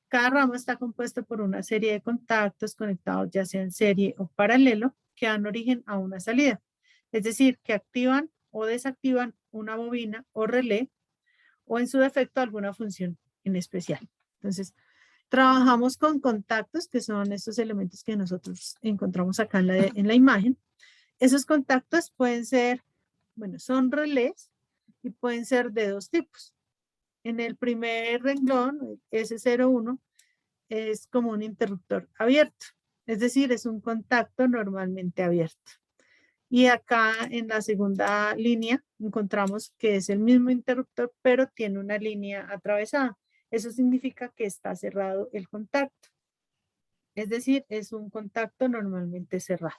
Cada rama está compuesta por una serie de contactos conectados ya sea en serie o paralelo que dan origen a una salida. Es decir, que activan o desactivan una bobina o relé o en su defecto alguna función en especial. Entonces, trabajamos con contactos, que son estos elementos que nosotros encontramos acá en la imagen. Esos contactos pueden ser, bueno, son relés y pueden ser de dos tipos. En el primer renglón, S01, es como un interruptor abierto. Es decir, es un contacto normalmente abierto. Y acá en la segunda línea encontramos que es el mismo interruptor, pero tiene una línea atravesada. Eso significa que está cerrado el contacto. Es decir, es un contacto normalmente cerrado.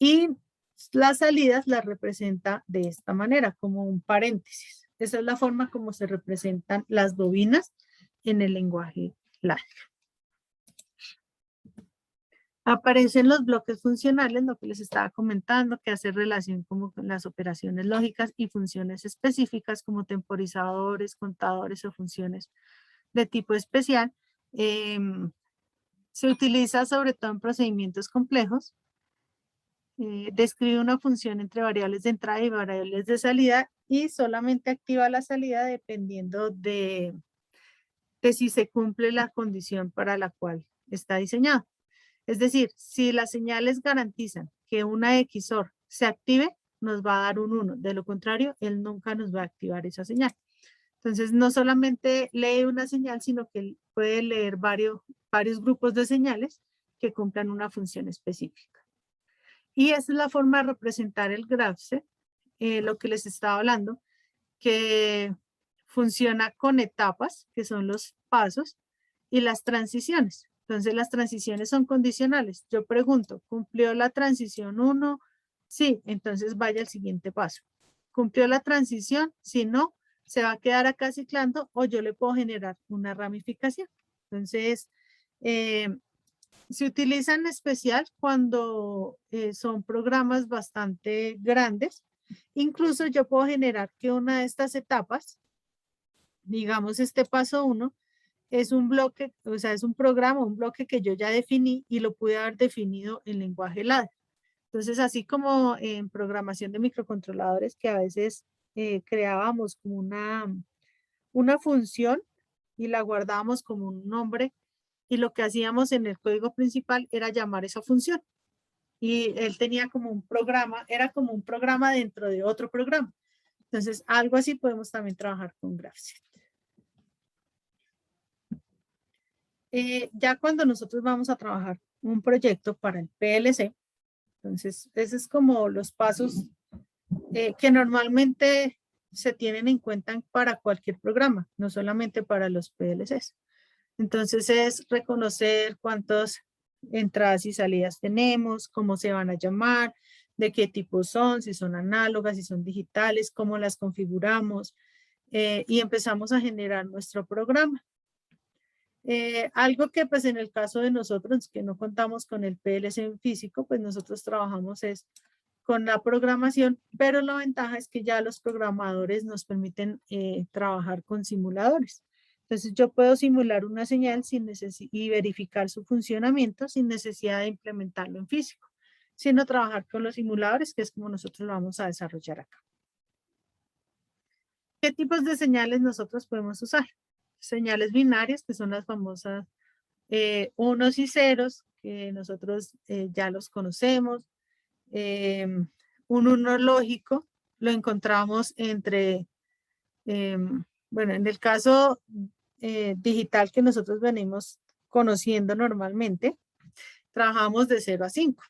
Y las salidas las representa de esta manera, como un paréntesis. Esa es la forma como se representan las bobinas en el lenguaje ladder. Aparecen los bloques funcionales, lo que les estaba comentando, que hace relación como con las operaciones lógicas y funciones específicas como temporizadores, contadores o funciones de tipo especial. Se utiliza sobre todo en procedimientos complejos. Describe una función entre variables de entrada y variables de salida y solamente activa la salida dependiendo de si se cumple la condición para la cual está diseñado. Es decir, si las señales garantizan que una XOR se active, nos va a dar un 1. De lo contrario, él nunca nos va a activar esa señal. Entonces, no solamente lee una señal, sino que puede leer varios grupos de señales que cumplan una función específica. Y esa es la forma de representar el GraphSet, lo que les estaba hablando, que funciona con etapas, que son los pasos, y las transiciones. Entonces las transiciones son condicionales. Yo pregunto, ¿cumplió la transición 1? Sí, entonces vaya al siguiente paso. ¿Cumplió la transición? Si no, se va a quedar acá ciclando o yo le puedo generar una ramificación. Entonces, se utiliza en especial cuando son programas bastante grandes. Incluso yo puedo generar que una de estas etapas, digamos este paso 1, es un bloque, o sea, es un programa, un bloque que yo ya definí y lo pude haber definido en lenguaje ladder. Entonces, así como en programación de microcontroladores que a veces creábamos como una función y la guardábamos como un nombre y lo que hacíamos en el código principal era llamar esa función. Y él tenía como un programa, era como un programa dentro de otro programa. Entonces, algo así podemos también trabajar con GraphSet. Ya cuando nosotros vamos a trabajar un proyecto para el PLC, entonces, esos es como los pasos que normalmente se tienen en cuenta para cualquier programa, no solamente para los PLCs. Entonces, es reconocer cuántas entradas y salidas tenemos, cómo se van a llamar, de qué tipo son, si son análogas, si son digitales, cómo las configuramos, y empezamos a generar nuestro programa. Algo que pues en el caso de nosotros que no contamos con el PLC en físico, pues nosotros trabajamos es con la programación, pero la ventaja es que ya los programadores nos permiten trabajar con simuladores. Entonces yo puedo simular una señal y verificar su funcionamiento sin necesidad de implementarlo en físico, sino trabajar con los simuladores, que es como nosotros lo vamos a desarrollar acá. ¿Qué tipos de señales nosotros podemos usar? Señales binarias, que son las famosas unos y ceros, que nosotros ya los conocemos. Un uno lógico lo encontramos entre, bueno, en el caso digital que nosotros venimos conociendo normalmente, trabajamos de 0 a 5.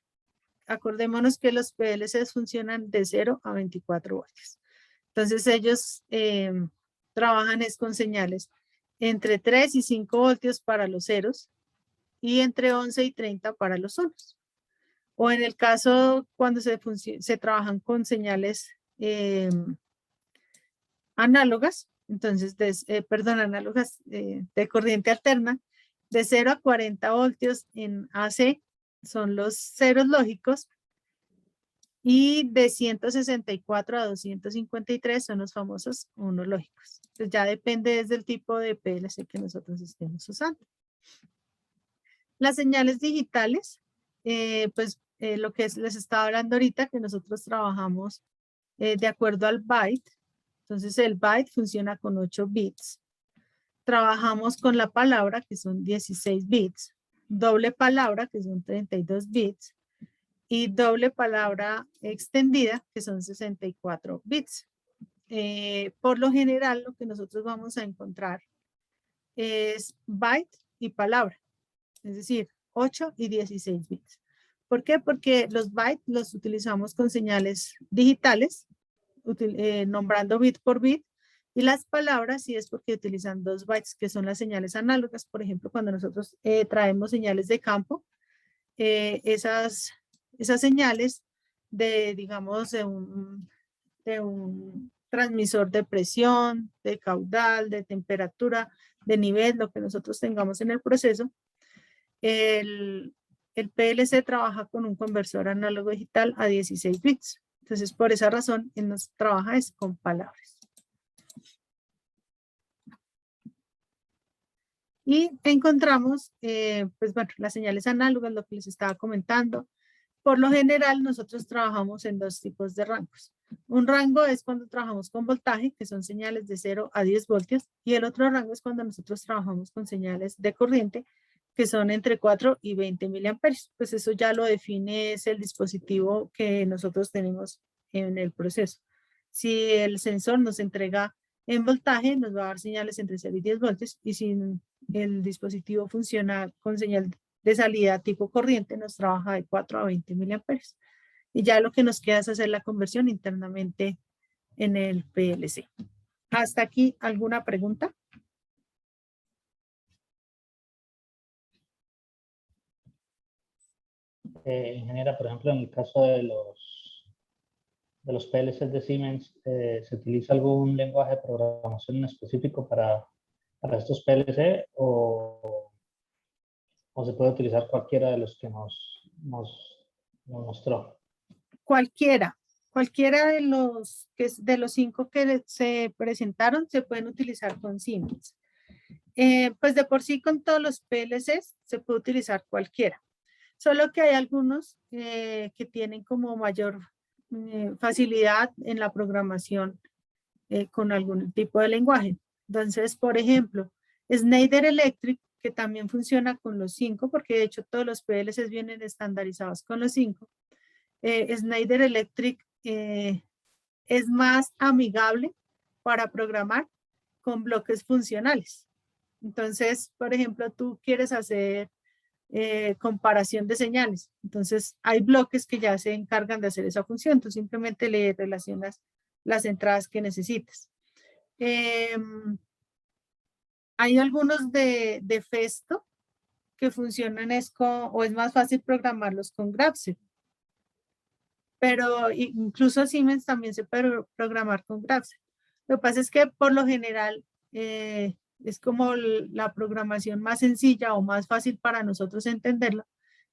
Acordémonos que los PLCs funcionan de 0 a 24 voltios. Entonces ellos trabajan es con señales entre 3 y 5 voltios para los ceros y entre 11 y 30 para los unos. O en el caso cuando se trabajan con señales análogas, entonces, análogas de corriente alterna, de 0 a 40 voltios en AC son los ceros lógicos y de 164 a 253 son los famosos unos lógicos. Entonces ya depende desde el tipo de PLC que nosotros estemos usando. Las señales digitales, lo que les estaba hablando ahorita, que nosotros trabajamos de acuerdo al byte. Entonces el byte funciona con 8 bits. Trabajamos con la palabra, que son 16 bits. Doble palabra, que son 32 bits. Y doble palabra extendida, que son 64 bits. Por lo general, lo que nosotros vamos a encontrar es byte y palabra. Es decir, 8 y 16 bits. ¿Por qué? Porque los bytes los utilizamos con señales digitales, nombrando bit por bit, y las palabras sí es porque utilizan 2 bytes, que son las señales análogas. Por ejemplo, cuando nosotros traemos señales de campo, esas señales de, digamos, de un transmisor de presión, de caudal, de temperatura, de nivel, lo que nosotros tengamos en el proceso, el PLC trabaja con un conversor análogo digital a 16 bits. Entonces, por esa razón, él nos trabaja es con palabras. Y encontramos, las señales análogas, lo que les estaba comentando. Por lo general, nosotros trabajamos en 2 tipos de rangos. Un rango es cuando trabajamos con voltaje, que son señales de 0 a 10 voltios, y el otro rango es cuando nosotros trabajamos con señales de corriente, que son entre 4 y 20 miliamperios. Pues eso ya lo define es el dispositivo que nosotros tenemos en el proceso. Si el sensor nos entrega en voltaje, nos va a dar señales entre 0 y 10 voltios, y si el dispositivo funciona con señal de salida tipo corriente, nos trabaja de 4 a 20 miliamperios. Y ya lo que nos queda es hacer la conversión internamente en el PLC. ¿Hasta aquí alguna pregunta? Ingeniera, por ejemplo, en el caso de los PLCs de Siemens, ¿se utiliza algún lenguaje de programación en específico para estos PLC o se puede utilizar cualquiera de los que nos mostró? Cualquiera de los 5 que se presentaron se pueden utilizar con Siemens. Pues de por sí con todos los PLCs se puede utilizar cualquiera. Solo que hay algunos que tienen como mayor facilidad en la programación con algún tipo de lenguaje. Entonces, por ejemplo, Schneider Electric, que también funciona con los 5, porque de hecho todos los PLCs vienen estandarizados con los 5. Schneider Electric es más amigable para programar con bloques funcionales. Entonces, por ejemplo, tú quieres hacer comparación de señales. Entonces, hay bloques que ya se encargan de hacer esa función. Tú simplemente le relacionas las entradas que necesitas. Hay algunos de Festo que funcionan o es más fácil programarlos con Graphics. Pero incluso Siemens también se puede programar con Graphics. Lo que pasa es que por lo general es como la programación más sencilla o más fácil para nosotros entenderla,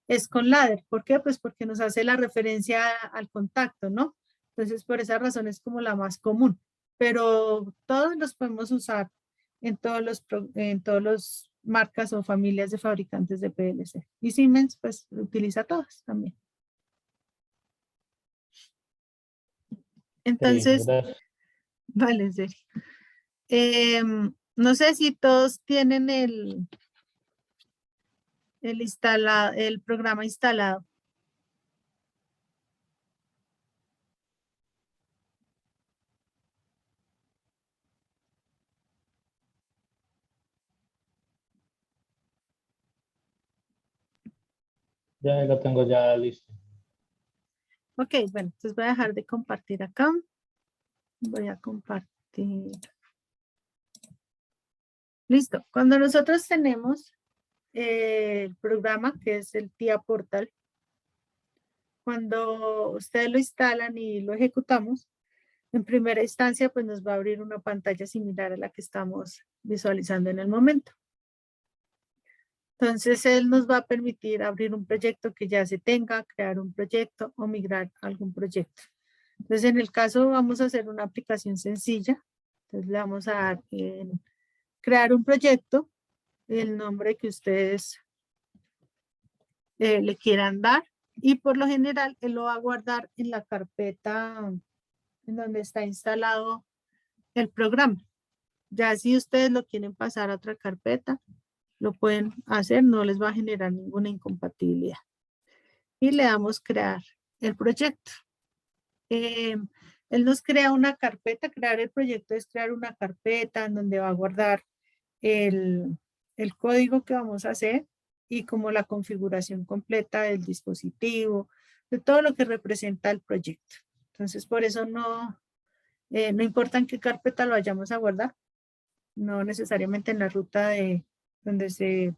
es con ladder. ¿Por qué? Pues porque nos hace la referencia al contacto, ¿no? Entonces, por esa razón es como la más común. Pero todos los podemos usar en todos los marcas o familias de fabricantes de PLC. Y Siemens, pues, utiliza todas también. Entonces, gracias. vale, en serio. No sé si todos tienen el programa instalado. Ya lo tengo ya listo. Ok, bueno, entonces voy a dejar de compartir acá. Voy a compartir. Listo. Cuando nosotros tenemos el programa, que es el TIA Portal, cuando ustedes lo instalan y lo ejecutamos, en primera instancia, pues nos va a abrir una pantalla similar a la que estamos visualizando en el momento. Entonces, él nos va a permitir abrir un proyecto que ya se tenga, crear un proyecto o migrar a algún proyecto. Entonces, en el caso vamos a hacer una aplicación sencilla. Entonces, le vamos a dar en crear un proyecto, el nombre que ustedes le quieran dar. Y por lo general, él lo va a guardar en la carpeta en donde está instalado el programa. Ya si ustedes lo quieren pasar a otra carpeta, lo pueden hacer, no les va a generar ninguna incompatibilidad. Y le damos crear el proyecto. Él nos crea una carpeta, crear el proyecto es crear una carpeta en donde va a guardar el código que vamos a hacer y como la configuración completa del dispositivo, de todo lo que representa el proyecto. Entonces, por eso no importa en qué carpeta lo vayamos a guardar, no necesariamente en la ruta de donde se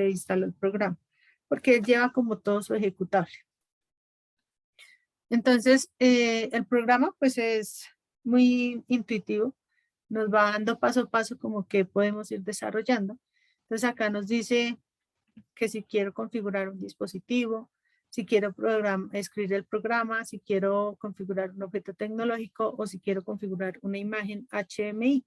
instaló el programa, porque él lleva como todo su ejecutable. Entonces, el programa pues es muy intuitivo, nos va dando paso a paso como que podemos ir desarrollando. Entonces acá nos dice que si quiero configurar un dispositivo, si quiero escribir el programa, si quiero configurar un objeto tecnológico o si quiero configurar una imagen HMI.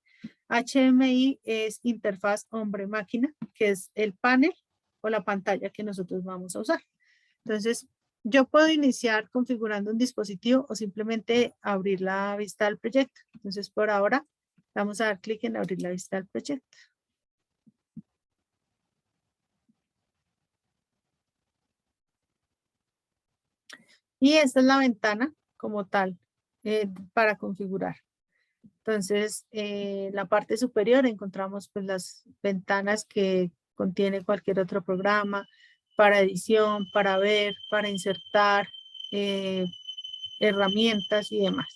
HMI es interfaz hombre-máquina, que es el panel o la pantalla que nosotros vamos a usar. Entonces, yo puedo iniciar configurando un dispositivo o simplemente abrir la vista del proyecto. Entonces, por ahora, vamos a dar clic en abrir la vista del proyecto. Y esta es la ventana como tal para configurar. Entonces, en la parte superior encontramos pues las ventanas que contiene cualquier otro programa para edición, para ver, para insertar herramientas y demás.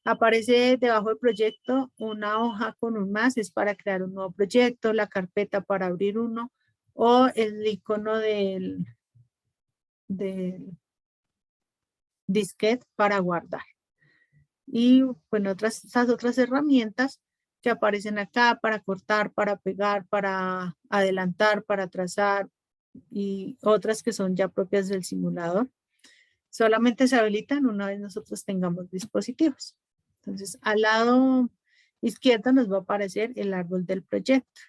Aparece debajo del proyecto una hoja con un más, es para crear un nuevo proyecto, la carpeta para abrir uno o el icono del disquete para guardar. Y bueno, esas otras herramientas que aparecen acá para cortar, para pegar, para adelantar, para trazar y otras que son ya propias del simulador. Solamente se habilitan una vez nosotros tengamos dispositivos. Entonces, al lado izquierdo nos va a aparecer el árbol del proyecto.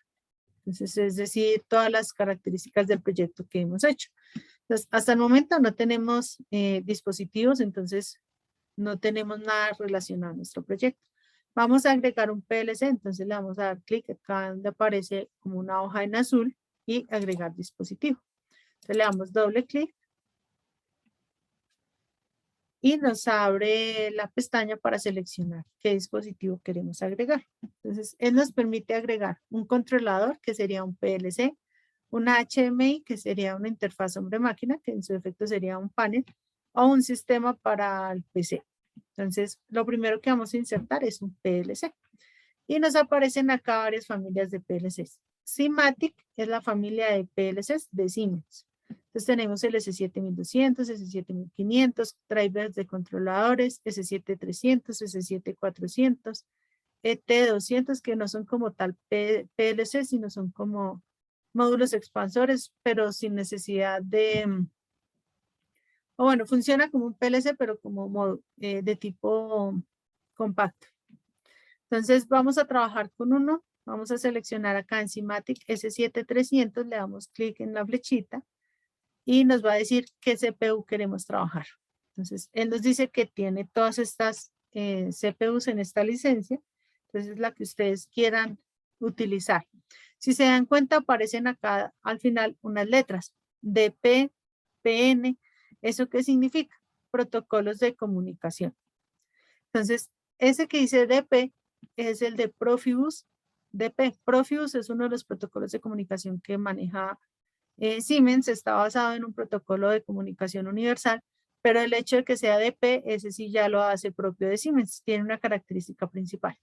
Entonces, es decir, todas las características del proyecto que hemos hecho. Entonces, hasta el momento no tenemos dispositivos, entonces no tenemos nada relacionado a nuestro proyecto. Vamos a agregar un PLC, entonces le vamos a dar clic acá donde aparece como una hoja en azul y agregar dispositivo. Entonces le damos doble clic y nos abre la pestaña para seleccionar qué dispositivo queremos agregar. Entonces, él nos permite agregar un controlador, que sería un PLC, una HMI, que sería una interfaz hombre-máquina, que en su efecto sería un panel, o un sistema para el PC. Entonces, lo primero que vamos a insertar es un PLC. Y nos aparecen acá varias familias de PLCs. Simatic es la familia de PLCs de Siemens. Entonces, Entonces tenemos el S7200, S7500, drivers de controladores, S7300, S7400, ET200, que no son como tal PLC, sino son como módulos expansores, pero sin necesidad de, o bueno, funciona como un PLC, pero como de tipo compacto. Entonces vamos a trabajar con uno, vamos a seleccionar acá en Simatic S7300, le damos clic en la flechita y nos va a decir qué CPU queremos trabajar. Entonces él nos dice que tiene todas estas CPUs en esta licencia, entonces la que ustedes quieran utilizar. Si se dan cuenta, aparecen acá al final unas letras, DP, PN. ¿Eso qué significa? Protocolos de comunicación. Entonces, ese que dice DP es el de Profibus DP. Profibus es uno de los protocolos de comunicación que maneja Siemens. Está basado en un protocolo de comunicación universal, pero el hecho de que sea DP, ese sí ya lo hace propio de Siemens. Tiene una característica principal.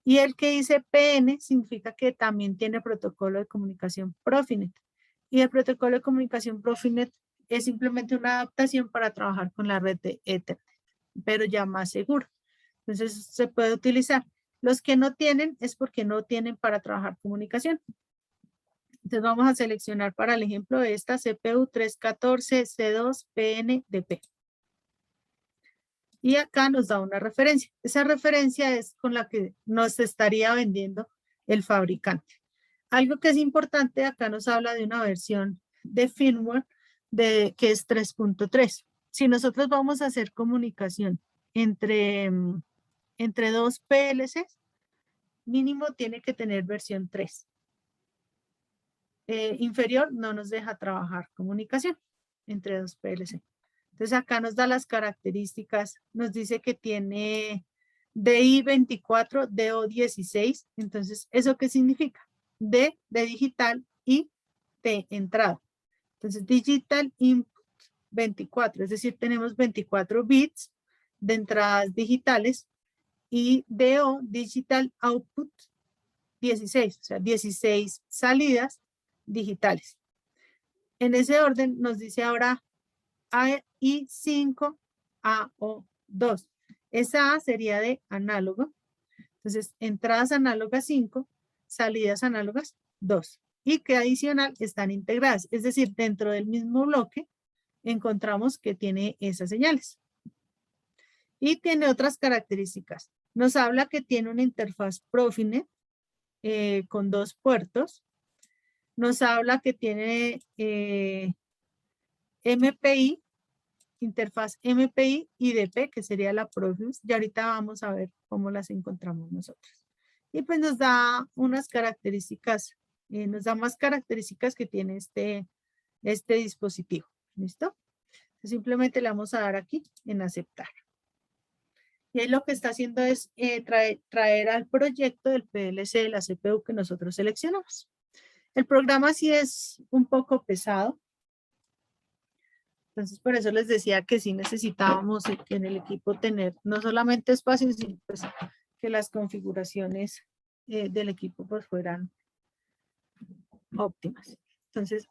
Y el que dice PN significa que también tiene protocolo de comunicación Profinet. Y el protocolo de comunicación Profinet es simplemente una adaptación para trabajar con la red de Ethernet, pero ya más seguro. Entonces se puede utilizar. Los que no tienen es porque no tienen para trabajar comunicación. Entonces vamos a seleccionar para el ejemplo de esta CPU 314C2PNDP. Y acá nos da una referencia. Esa referencia es con la que nos estaría vendiendo el fabricante. Algo que es importante, acá nos habla de una versión de firmware que es 3.3. Si nosotros vamos a hacer comunicación entre dos PLCs, mínimo tiene que tener versión 3. Inferior no nos deja trabajar comunicación entre dos PLC. Entonces acá nos da las características, nos dice que tiene DI24, DO16. Entonces, ¿eso qué significa? D de digital y de entrada. Entonces, Digital Input 24, es decir, tenemos 24 bits de entradas digitales y DO, Digital Output 16, o sea, 16 salidas digitales. En ese orden nos dice ahora AI5 AO2. Esa A sería de análogo. Entonces, entradas análogas 5, salidas análogas 2. Y que adicional están integradas. Es decir, dentro del mismo bloque encontramos que tiene esas señales. Y tiene otras características. Nos habla que tiene una interfaz Profinet con 2 puertos. Nos habla que tiene MPI, interfaz MPI y DP, que sería la Profibus, y ahorita vamos a ver cómo las encontramos nosotros. Y pues nos da unas características, nos da más características que tiene este dispositivo. ¿Listo? Entonces, simplemente le vamos a dar aquí en aceptar. Y ahí lo que está haciendo es traer al proyecto del PLC de la CPU que nosotros seleccionamos. El programa sí es un poco pesado. Entonces, por eso les decía que sí necesitábamos en el equipo tener no solamente espacio, sino pues, que las configuraciones del equipo pues fueran óptimas. Entonces,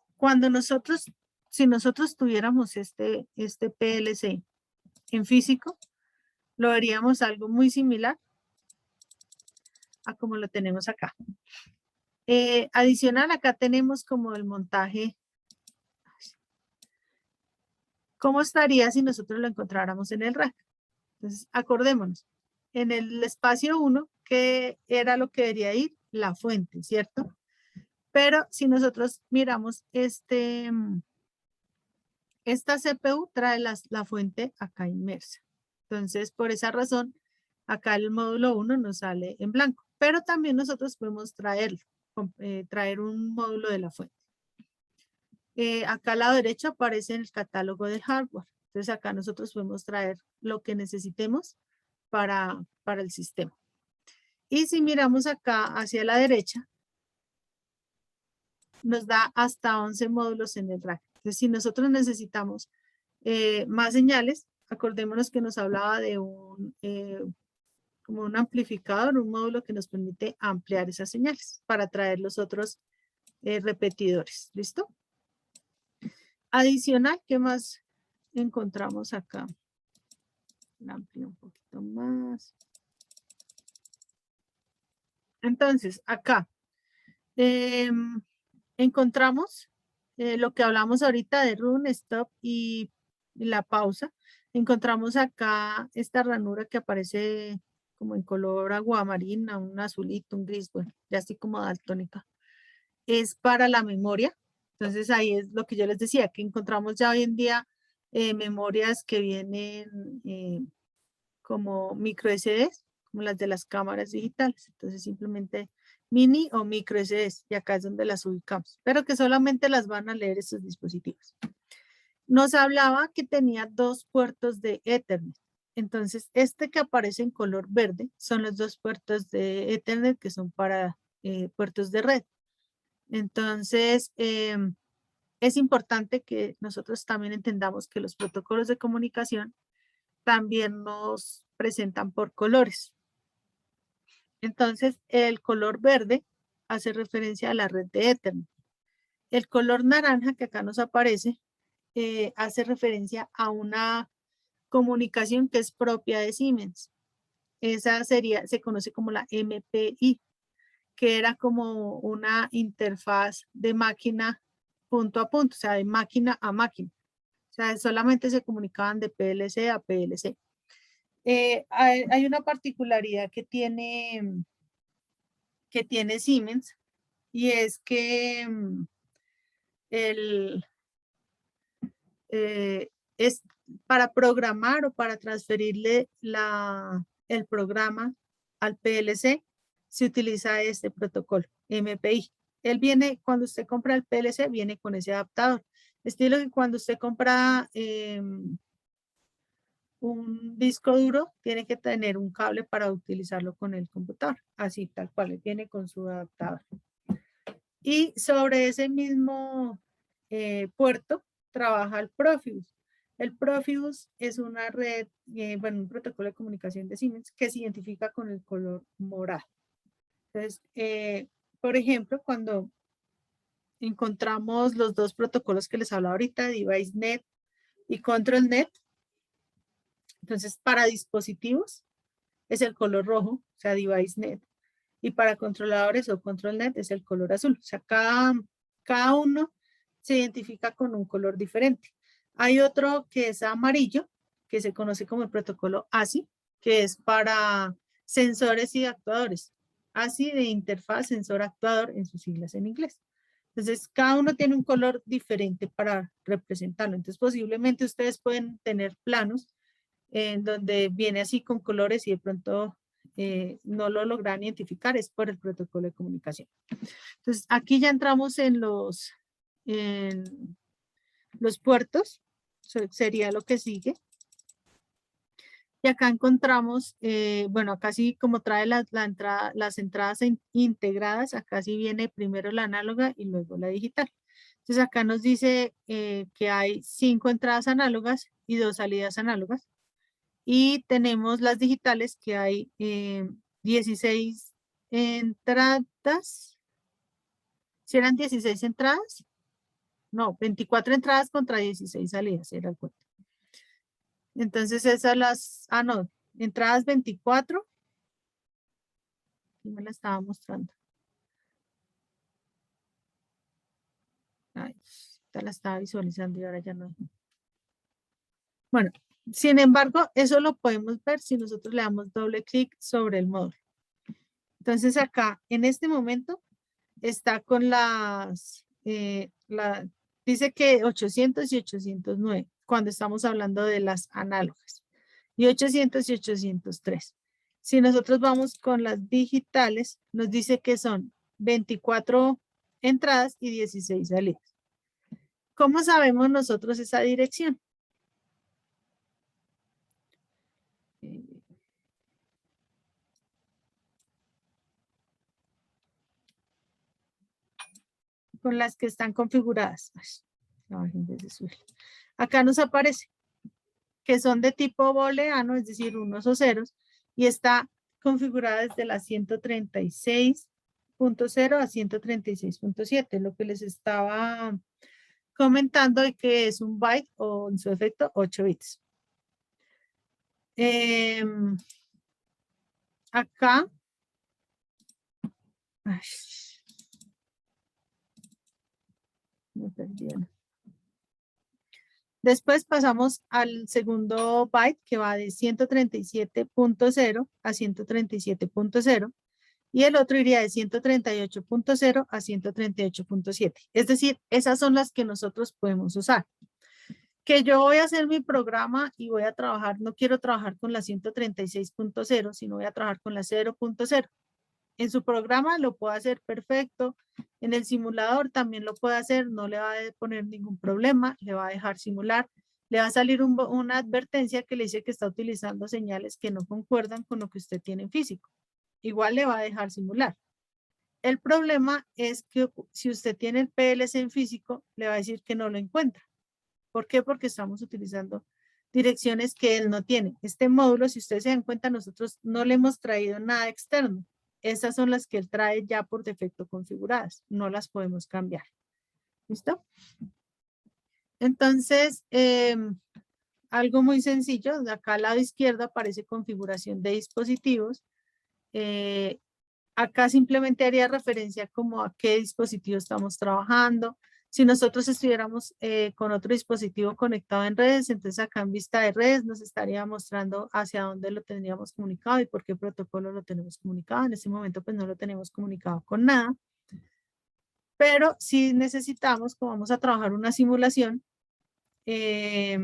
si nosotros tuviéramos este PLC en físico, lo haríamos algo muy similar a como lo tenemos acá. Adicional, acá tenemos como el montaje. ¿Cómo estaría si nosotros lo encontráramos en el rack? Entonces, acordémonos, en el espacio 1, que era lo que debería ir, la fuente, ¿cierto? Pero si nosotros miramos esta CPU trae la fuente acá inmersa. Entonces, por esa razón, acá el módulo 1 nos sale en blanco. Pero también nosotros podemos traer un módulo de la fuente. Acá al lado derecho aparece el catálogo del hardware. Entonces acá nosotros podemos traer lo que necesitemos para el sistema. Y si miramos acá hacia la derecha, nos da hasta 11 módulos en el rack. Entonces si nosotros necesitamos más señales, acordémonos que nos hablaba de como un amplificador, un módulo que nos permite ampliar esas señales para traer los otros repetidores. ¿Listo? Adicional, ¿qué más encontramos acá? La amplío un poquito más. Entonces, acá encontramos lo que hablamos ahorita de run, stop y la pausa. Encontramos acá esta ranura que aparece como en color aguamarina, un azulito, un gris, bueno, ya así como daltónica. Es para la memoria. Entonces ahí es lo que yo les decía, que encontramos ya hoy en día memorias que vienen como micro SDs, como las de las cámaras digitales. Entonces simplemente mini o micro SDs, y acá es donde las ubicamos, pero que solamente las van a leer estos dispositivos. Nos hablaba que tenía 2 puertos de Ethernet. Entonces, este que aparece en color verde son los 2 puertos de Ethernet que son para puertos de red. Entonces, es importante que nosotros también entendamos que los protocolos de comunicación también nos presentan por colores. Entonces, el color verde hace referencia a la red de Ethernet. El color naranja que acá nos aparece hace referencia a una comunicación que es propia de Siemens. Esa se conoce como la MPI, que era como una interfaz de máquina punto a punto, o sea, de máquina a máquina. O sea, solamente se comunicaban de PLC a PLC. Hay una particularidad que tiene Siemens, y es que es para programar o para transferirle el programa al PLC, se utiliza este protocolo, MPI. Él viene, cuando usted compra el PLC, viene con ese adaptador. Estilo que cuando usted compra un disco duro, tiene que tener un cable para utilizarlo con el computador. Así, tal cual, viene con su adaptador. Y sobre ese mismo puerto trabaja el Profibus. El Profibus es una red, bueno, un protocolo de comunicación de Siemens que se identifica con el color morado. Entonces, por ejemplo, cuando encontramos los 2 protocolos que les hablaba ahorita, DeviceNet y ControlNet, entonces para dispositivos es el color rojo, o sea, DeviceNet, y para controladores o ControlNet es el color azul. O sea, cada uno se identifica con un color diferente. Hay otro que es amarillo, que se conoce como el protocolo ASI, que es para sensores y actuadores. ASI de interfaz sensor-actuador en sus siglas en inglés. Entonces, cada uno tiene un color diferente para representarlo. Entonces, posiblemente ustedes pueden tener planos en donde viene así con colores y de pronto no lo logran identificar, es por el protocolo de comunicación. Entonces, aquí ya entramos en los puertos, sería lo que sigue. Y acá encontramos, bueno, acá sí como trae las entradas integradas, acá sí viene primero la análoga y luego la digital. Entonces acá nos dice que hay 5 entradas análogas y 2 salidas análogas. Y tenemos las digitales que hay 16 entradas. ¿Si eran 16 entradas? No, 24 entradas contra 16 salidas, era el cuento. Entonces esas no, entradas 24. Y me la estaba mostrando. Ay, ya la estaba visualizando y ahora ya no. Bueno, sin embargo, eso lo podemos ver si nosotros le damos doble clic sobre el módulo. Entonces acá, en este momento, está con dice que 800 y 809, cuando estamos hablando de las análogas, y 800 y 803. Si nosotros vamos con las digitales, nos dice que son 24 entradas y 16 salidas. ¿Cómo sabemos nosotros esa dirección? Con las que están configuradas. Acá nos aparece que son de tipo booleano, es decir, unos o ceros, y está configurada desde la 136.0 a 136.7, lo que les estaba comentando de que es un byte o en su efecto 8 bits. Acá, ay, me perdieron. Después pasamos al segundo byte que va de 137.0 a 137.0 y el otro iría de 138.0 a 138.7. Es decir, esas son las que nosotros podemos usar. Que yo voy a hacer mi programa y voy a trabajar, no quiero trabajar con la 136.0, sino voy a trabajar con la 0.0. En su programa lo puedo hacer perfecto, en el simulador también lo puede hacer, no le va a poner ningún problema, le va a dejar simular, le va a salir una advertencia que le dice que está utilizando señales que no concuerdan con lo que usted tiene en físico. Igual le va a dejar simular. El problema es que si usted tiene el PLC en físico, le va a decir que no lo encuentra. ¿Por qué? Porque estamos utilizando direcciones que él no tiene. Este módulo, si ustedes se dan cuenta, nosotros no le hemos traído nada externo. Esas son las que él trae ya por defecto configuradas. No las podemos cambiar. ¿Listo? Entonces, algo muy sencillo. De acá al lado izquierdo aparece configuración de dispositivos. Acá simplemente haría referencia como a qué dispositivo estamos trabajando. Si nosotros estuviéramos con otro dispositivo conectado en redes, entonces acá en vista de redes nos estaría mostrando hacia dónde lo tendríamos comunicado y por qué protocolo lo tenemos comunicado. En este momento pues no lo tenemos comunicado con nada. Pero si necesitamos, como vamos a trabajar una simulación, que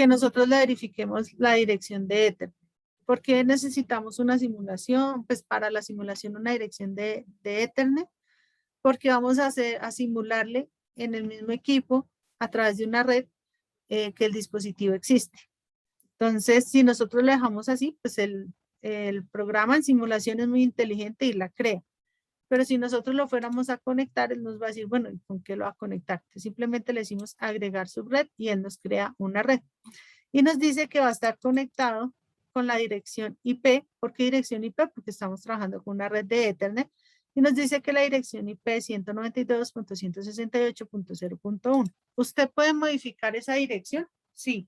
nosotros le verifiquemos la dirección de Ethernet. ¿Por qué necesitamos una simulación? Pues para la simulación una dirección de Ethernet. Porque vamos a simularle en el mismo equipo a través de una red que el dispositivo existe. Entonces, si nosotros le dejamos así, pues el programa en simulación es muy inteligente y la crea. Pero si nosotros lo fuéramos a conectar, él nos va a decir, bueno, ¿y con qué lo va a conectar? Entonces, simplemente le decimos agregar subred y él nos crea una red. Y nos dice que va a estar conectado con la dirección IP. ¿Por qué dirección IP? Porque estamos trabajando con una red de Ethernet. Y nos dice que la dirección IP es 192.168.0.1. ¿Usted puede modificar esa dirección? Sí.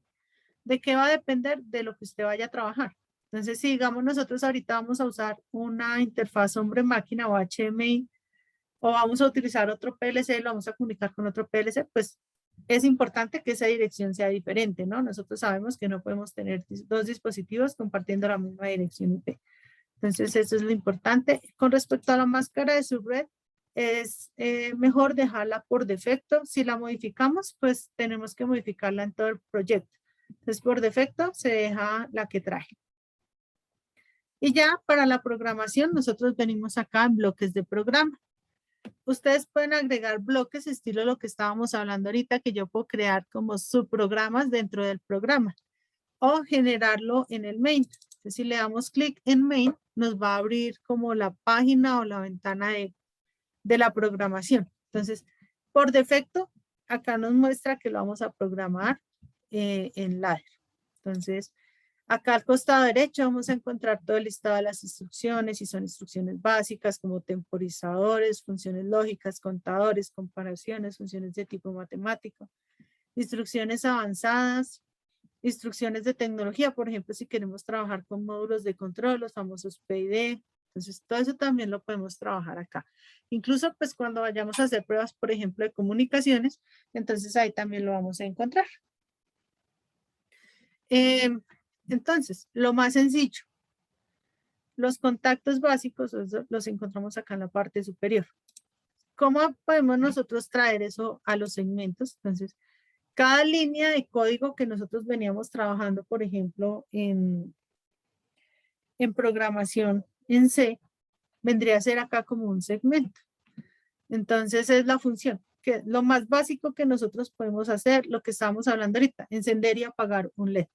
¿De qué va a depender? De lo que usted vaya a trabajar. Entonces, si digamos nosotros ahorita vamos a usar una interfaz hombre-máquina o HMI, o vamos a utilizar otro PLC, lo vamos a comunicar con otro PLC, pues es importante que esa dirección sea diferente, ¿no? Nosotros sabemos que no podemos tener dos dispositivos compartiendo la misma dirección IP. Entonces, eso es lo importante. Con respecto a la máscara de subred, es mejor dejarla por defecto. Si la modificamos, pues tenemos que modificarla en todo el proyecto. Entonces, por defecto, se deja la que trae. Y ya para la programación, nosotros venimos acá en bloques de programa. Ustedes pueden agregar bloques estilo lo que estábamos hablando ahorita, que yo puedo crear como subprogramas dentro del programa o generarlo en el main. Entonces, si le damos clic en main, nos va a abrir como la página o la ventana de la programación. Entonces, por defecto, acá nos muestra que lo vamos a programar en ladder. Entonces, acá al costado derecho vamos a encontrar todo el listado de las instrucciones, y son instrucciones básicas como temporizadores, funciones lógicas, contadores, comparaciones, funciones de tipo matemático, instrucciones avanzadas, instrucciones de tecnología, por ejemplo, si queremos trabajar con módulos de control, los famosos PID. Entonces, todo eso también lo podemos trabajar acá. Incluso, pues, cuando vayamos a hacer pruebas, por ejemplo, de comunicaciones, entonces ahí también lo vamos a encontrar. Entonces, lo más sencillo. Los contactos básicos los encontramos acá en la parte superior. ¿Cómo podemos nosotros traer eso a los segmentos? Entonces, cada línea de código que nosotros veníamos trabajando, por ejemplo, en programación en C, vendría a ser acá como un segmento. Entonces es la función, que lo más básico que nosotros podemos hacer, lo que estábamos hablando ahorita, encender y apagar un LED.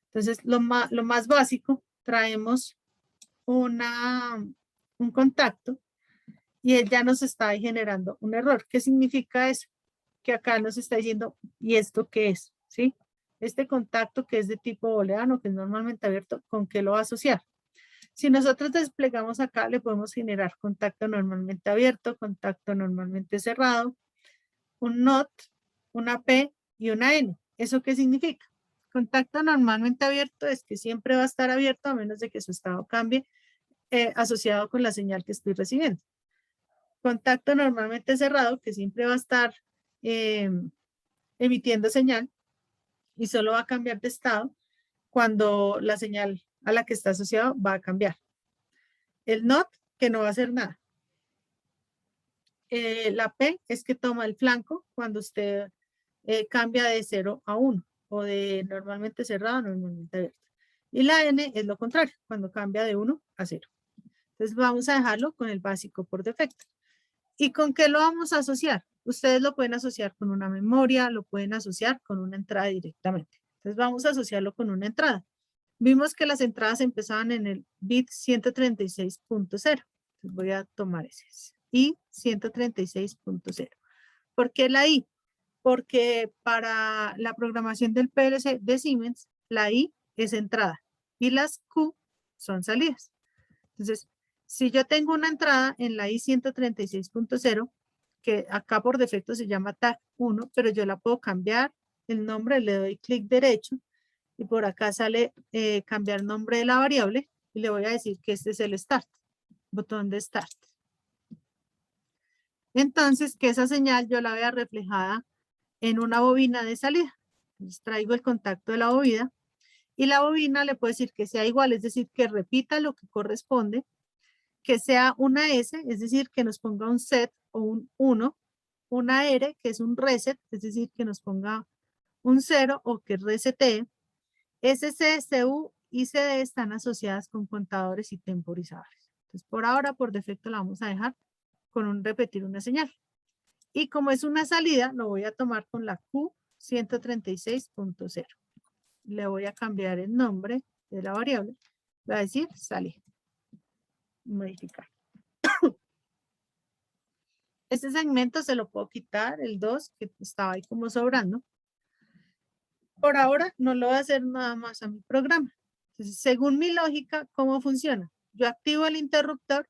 Entonces lo más básico, traemos un contacto y él ya nos está generando un error. ¿Qué significa eso? Que acá nos está diciendo, ¿y esto qué es? ¿Sí? Este contacto que es de tipo booleano, que es normalmente abierto, ¿con qué lo va a asociar? Si nosotros desplegamos acá, le podemos generar contacto normalmente abierto, contacto normalmente cerrado, un NOT, una P y una N. ¿Eso qué significa? Contacto normalmente abierto es que siempre va a estar abierto a menos de que su estado cambie asociado con la señal que estoy recibiendo. Contacto normalmente cerrado, que siempre va a estar emitiendo señal y solo va a cambiar de estado cuando la señal a la que está asociado va a cambiar. El NOT, que no va a hacer nada. La P es que toma el flanco cuando usted cambia de 0 a 1 o de normalmente cerrado a normalmente abierto. Y la N es lo contrario, cuando cambia de 1 a 0. Entonces vamos a dejarlo con el básico por defecto. ¿Y con qué lo vamos a asociar? Ustedes lo pueden asociar con una memoria, lo pueden asociar con una entrada directamente. Entonces vamos a asociarlo con una entrada. Vimos que las entradas empezaban en el bit 136.0. Entonces voy a tomar ese. I 136.0. ¿Por qué la I? Porque para la programación del PLC de Siemens, la I es entrada y las Q son salidas. Entonces, si yo tengo una entrada en la I 136.0, que acá por defecto se llama tag 1, pero yo la puedo cambiar el nombre, le doy clic derecho y por acá sale cambiar nombre de la variable y le voy a decir que este es el start, botón de start. Entonces, que esa señal yo la vea reflejada en una bobina de salida. Entonces, traigo el contacto de la bobina y la bobina le puedo decir que sea igual, es decir, que repita lo que corresponde, que sea una S, es decir, que nos ponga un set o un 1, una R, que es un reset, es decir, que nos ponga un 0 o que resete. SC, CU y CD están asociadas con contadores y temporizadores. Entonces, por ahora, por defecto, la vamos a dejar con un repetir una señal. Y como es una salida, lo voy a tomar con la Q 136.0. Le voy a cambiar el nombre de la variable. Va a decir salida. Modificar. Este segmento se lo puedo quitar, el 2, que estaba ahí como sobrando. Por ahora no lo voy a hacer nada más a mi programa. Entonces, según mi lógica, ¿cómo funciona? Yo activo el interruptor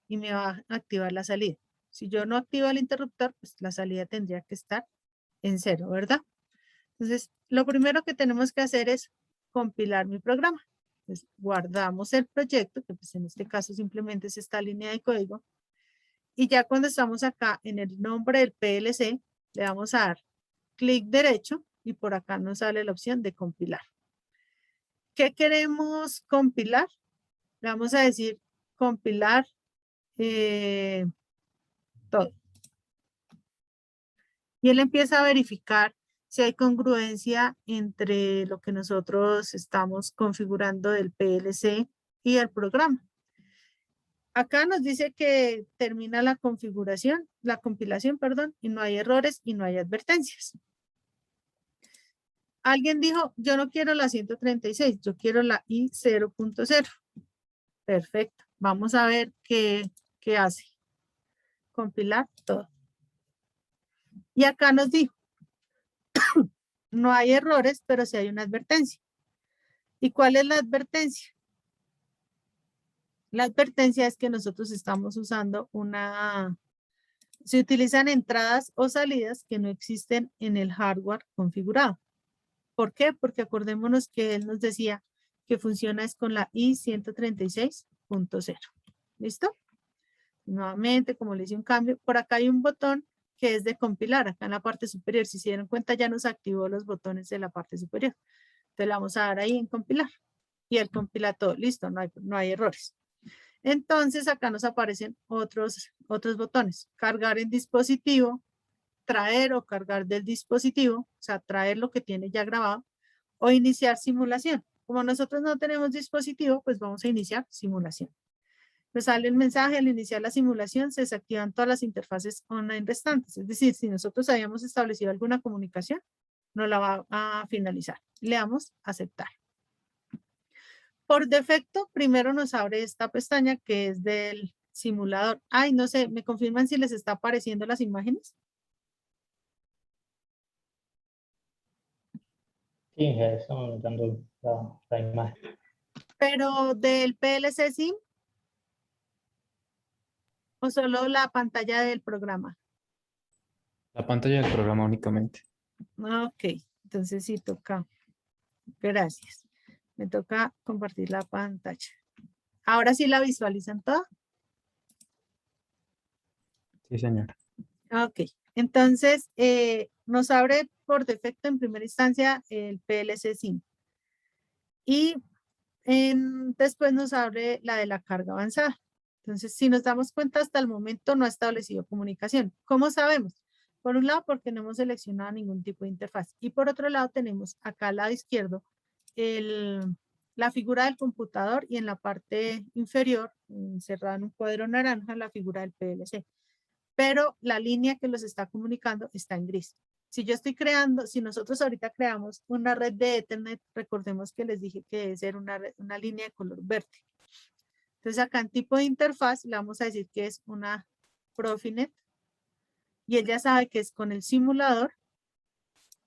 y me va a activar la salida. Si yo no activo el interruptor, pues la salida tendría que estar en 0, ¿verdad? Entonces, lo primero que tenemos que hacer es compilar mi programa. Entonces, guardamos el proyecto, que pues en este caso simplemente es esta línea de código. Y ya cuando estamos acá en el nombre del PLC, le vamos a dar clic derecho y por acá nos sale la opción de compilar. ¿Qué queremos compilar? Le vamos a decir compilar todo. Y él empieza a verificar si hay congruencia entre lo que nosotros estamos configurando del PLC y el programa. Acá nos dice que termina la configuración, la compilación, perdón, y no hay errores y no hay advertencias. Alguien dijo, yo no quiero la 136, yo quiero la I 0.0. Perfecto. Vamos a ver qué hace. Compilar todo. Y acá nos dijo, no hay errores, pero sí hay una advertencia. ¿Y cuál es la advertencia? La advertencia es que nosotros estamos usando se utilizan entradas o salidas que no existen en el hardware configurado. ¿Por qué? Porque acordémonos que él nos decía que funciona es con la I 136.0. ¿Listo? Nuevamente, como le hice un cambio, por acá hay un botón que es de compilar, acá en la parte superior. Si se dieron cuenta, ya nos activó los botones de la parte superior. Entonces le vamos a dar ahí en compilar. Y él compila todo. Listo, no hay errores. Entonces acá nos aparecen otros botones. Cargar en dispositivo, traer o cargar del dispositivo, o sea, traer lo que tiene ya grabado, o iniciar simulación. Como nosotros no tenemos dispositivo, pues vamos a iniciar simulación. Nos sale el mensaje, al iniciar la simulación se desactivan todas las interfaces online restantes. Es decir, si nosotros habíamos establecido alguna comunicación, no la va a finalizar. Le damos a aceptar. Por defecto, primero nos abre esta pestaña que es del simulador. Ay, no sé, ¿me confirman si les está apareciendo las imágenes? Sí, estamos dando la imagen. Pero del PLC SIM o solo la pantalla del programa. La pantalla del programa únicamente. Ok, entonces sí toca. Gracias. Me toca compartir la pantalla. Ahora sí la visualizan toda. Sí, señor. Ok, entonces nos abre por defecto en primera instancia el PLC 5 y después nos abre la de la carga avanzada. Entonces, si nos damos cuenta, hasta el momento no ha establecido comunicación. ¿Cómo sabemos? Por un lado, porque no hemos seleccionado ningún tipo de interfaz. Y por otro lado, tenemos acá al lado izquierdo la figura del computador y en la parte inferior, encerrada en un cuadro naranja, la figura del PLC. Pero la línea que los está comunicando está en gris. Si yo estoy creando, si nosotros ahorita creamos una red de Ethernet, recordemos que les dije que debe ser una línea de color verde. Entonces acá en tipo de interfaz le vamos a decir que es una Profinet y ella sabe que es con el simulador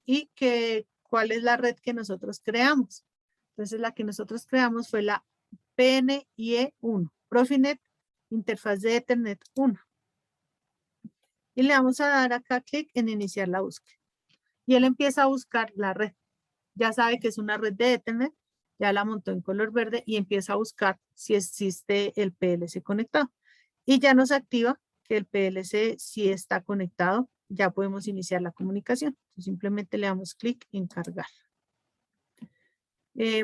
y que cuál es la red que nosotros creamos. Entonces la que nosotros creamos fue la PNIE 1, Profinet Interfaz de Ethernet 1. Y le vamos a dar acá clic en iniciar la búsqueda. Y él empieza a buscar la red. Ya sabe que es una red de Ethernet, ya la montó en color verde y empieza a buscar si existe el PLC conectado. Y ya nos activa que el PLC sí está conectado, ya podemos iniciar la comunicación. Entonces, simplemente le damos clic en cargar.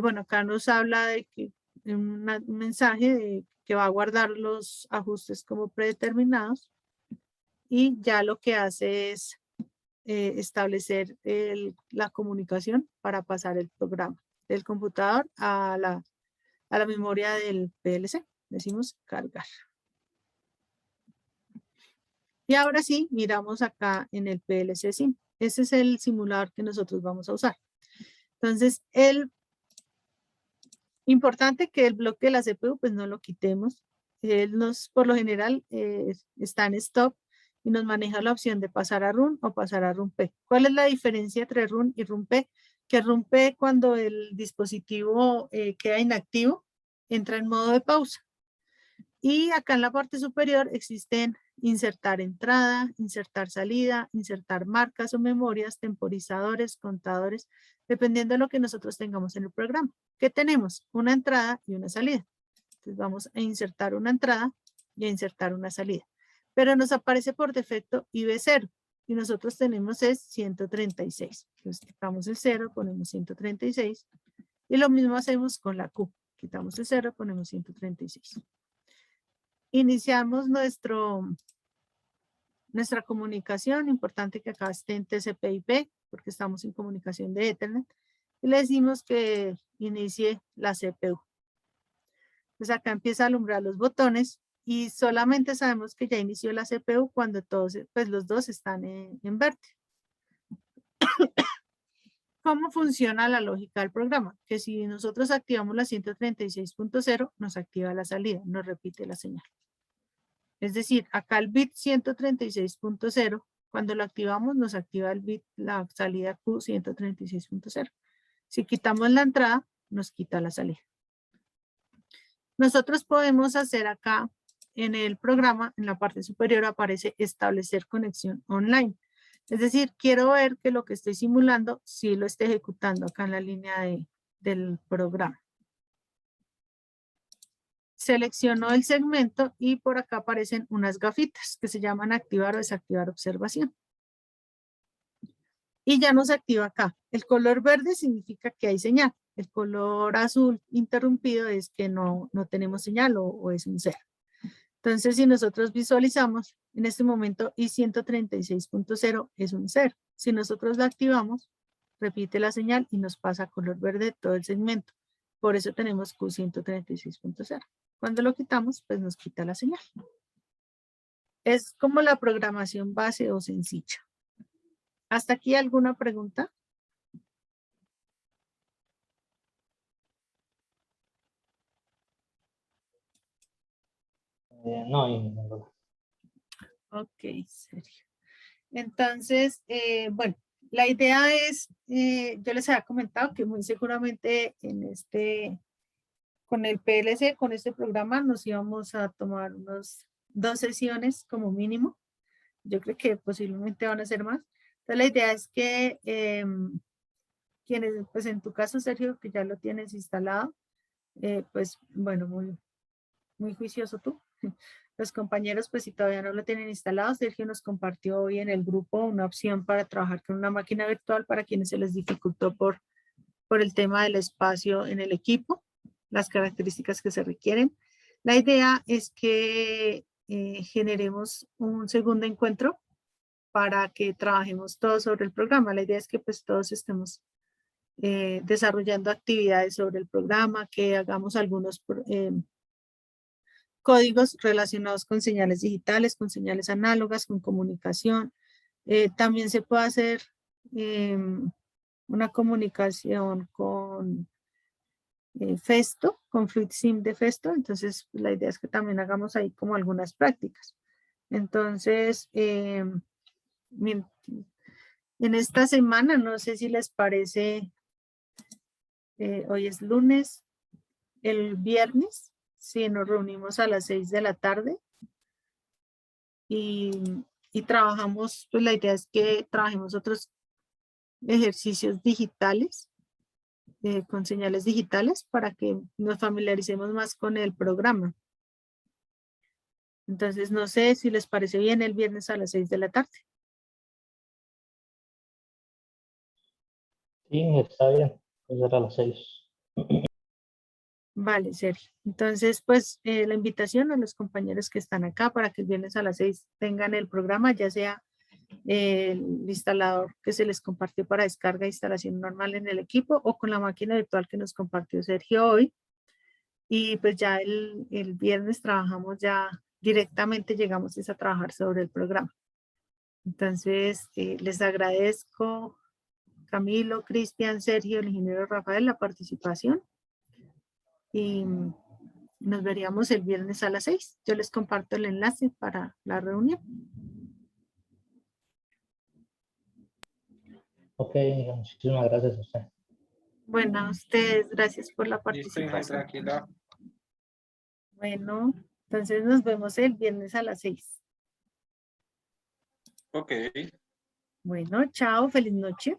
Bueno, acá nos habla de que un mensaje de que va a guardar los ajustes como predeterminados y ya lo que hace es establecer la comunicación para pasar el programa del computador a la memoria del PLC. Decimos cargar. Y ahora sí, miramos acá en el PLC Sim. Ese es el simulador que nosotros vamos a usar. Entonces, importante que el bloque de la CPU pues no lo quitemos. Él por lo general, está en stop y nos maneja la opción de pasar a run o pasar a run P. ¿Cuál es la diferencia entre run y run P? Que run P cuando el dispositivo queda inactivo, entra en modo de pausa. Y acá en la parte superior existen insertar entrada, insertar salida, insertar marcas o memorias, temporizadores, contadores, dependiendo de lo que nosotros tengamos en el programa. ¿Qué tenemos? Una entrada y una salida. Entonces vamos a insertar una entrada y a insertar una salida. Pero nos aparece por defecto IB0 y nosotros tenemos es 136. Entonces quitamos el 0, ponemos 136 y lo mismo hacemos con la Q. Quitamos el 0, ponemos 136. Iniciamos nuestra comunicación. Importante que acá esté en TCP/IP porque estamos en comunicación de Ethernet. Y le decimos que inicie la CPU. Pues acá empieza a alumbrar los botones y solamente sabemos que ya inició la CPU cuando todos, pues los dos están en verde. ¿Cómo funciona la lógica del programa? Que si nosotros activamos la 136.0, nos activa la salida, nos repite la señal. Es decir, acá el bit 136.0, cuando lo activamos, nos activa el bit, la salida Q 136.0. Si quitamos la entrada, nos quita la salida. Nosotros podemos hacer acá en el programa, en la parte superior aparece establecer conexión online. Es decir, quiero ver que lo que estoy simulando sí lo esté ejecutando acá en la línea del programa. Selecciono el segmento y por acá aparecen unas gafitas que se llaman activar o desactivar observación. Y ya nos activa acá. El color verde significa que hay señal. El color azul interrumpido es que no tenemos señal o es un 0. Entonces, si nosotros visualizamos, en este momento I136.0 es un 0. Si nosotros la activamos, repite la señal y nos pasa a color verde todo el segmento. Por eso tenemos Q136.0. Cuando lo quitamos, pues nos quita la señal. Es como la programación base o sencilla. ¿Hasta aquí alguna pregunta? No, y ninguna. Ok, Sergio. Entonces, bueno, la idea es, yo les había comentado que muy seguramente con el PLC, con este programa, nos íbamos a tomar unas 2 sesiones como mínimo yo creo que posiblemente van a ser más. Entonces la idea es que quienes, pues en tu caso, Sergio, que ya lo tienes instalado, pues bueno, muy juicioso tú. Los compañeros, pues si todavía no lo tienen instalado, Sergio nos compartió hoy en el grupo una opción para trabajar con una máquina virtual para quienes se les dificultó por el tema del espacio en el equipo, las características que se requieren. La idea es que generemos un segundo encuentro para que trabajemos todos sobre el programa. La idea es que pues todos estemos desarrollando actividades sobre el programa, que hagamos algunos códigos relacionados con señales digitales, con señales análogas, con comunicación. También se puede hacer una comunicación con Festo, con FluidSim de Festo. Entonces, la idea es que también hagamos ahí como algunas prácticas. Entonces, en esta semana, no sé si les parece, hoy es lunes, el viernes, si nos reunimos a las 6 de la tarde y trabajamos, pues la idea es que trabajemos otros ejercicios digitales, con señales digitales, para que nos familiaricemos más con el programa. Entonces, no sé si les parece bien el viernes a las 6 de la tarde. Sí, está bien. Pues era a las 6. Vale, Sergio. Entonces, pues la invitación a los compañeros que están acá para que el viernes a las 6 tengan el programa, ya sea el instalador que se les compartió para descarga e instalación normal en el equipo o con la máquina virtual que nos compartió Sergio hoy. Y pues ya el viernes trabajamos ya directamente, llegamos a trabajar sobre el programa. Entonces, les agradezco, Camilo, Cristian, Sergio, el ingeniero Rafael, la participación. Y nos veríamos el viernes a las 6. Yo les comparto el enlace para la reunión. Ok, muchísimas gracias a usted. Bueno, a ustedes, gracias por la Listo, Inge, participación. tranquila. Bueno, entonces nos vemos el viernes a las 6. Ok. Bueno, chao, feliz noche.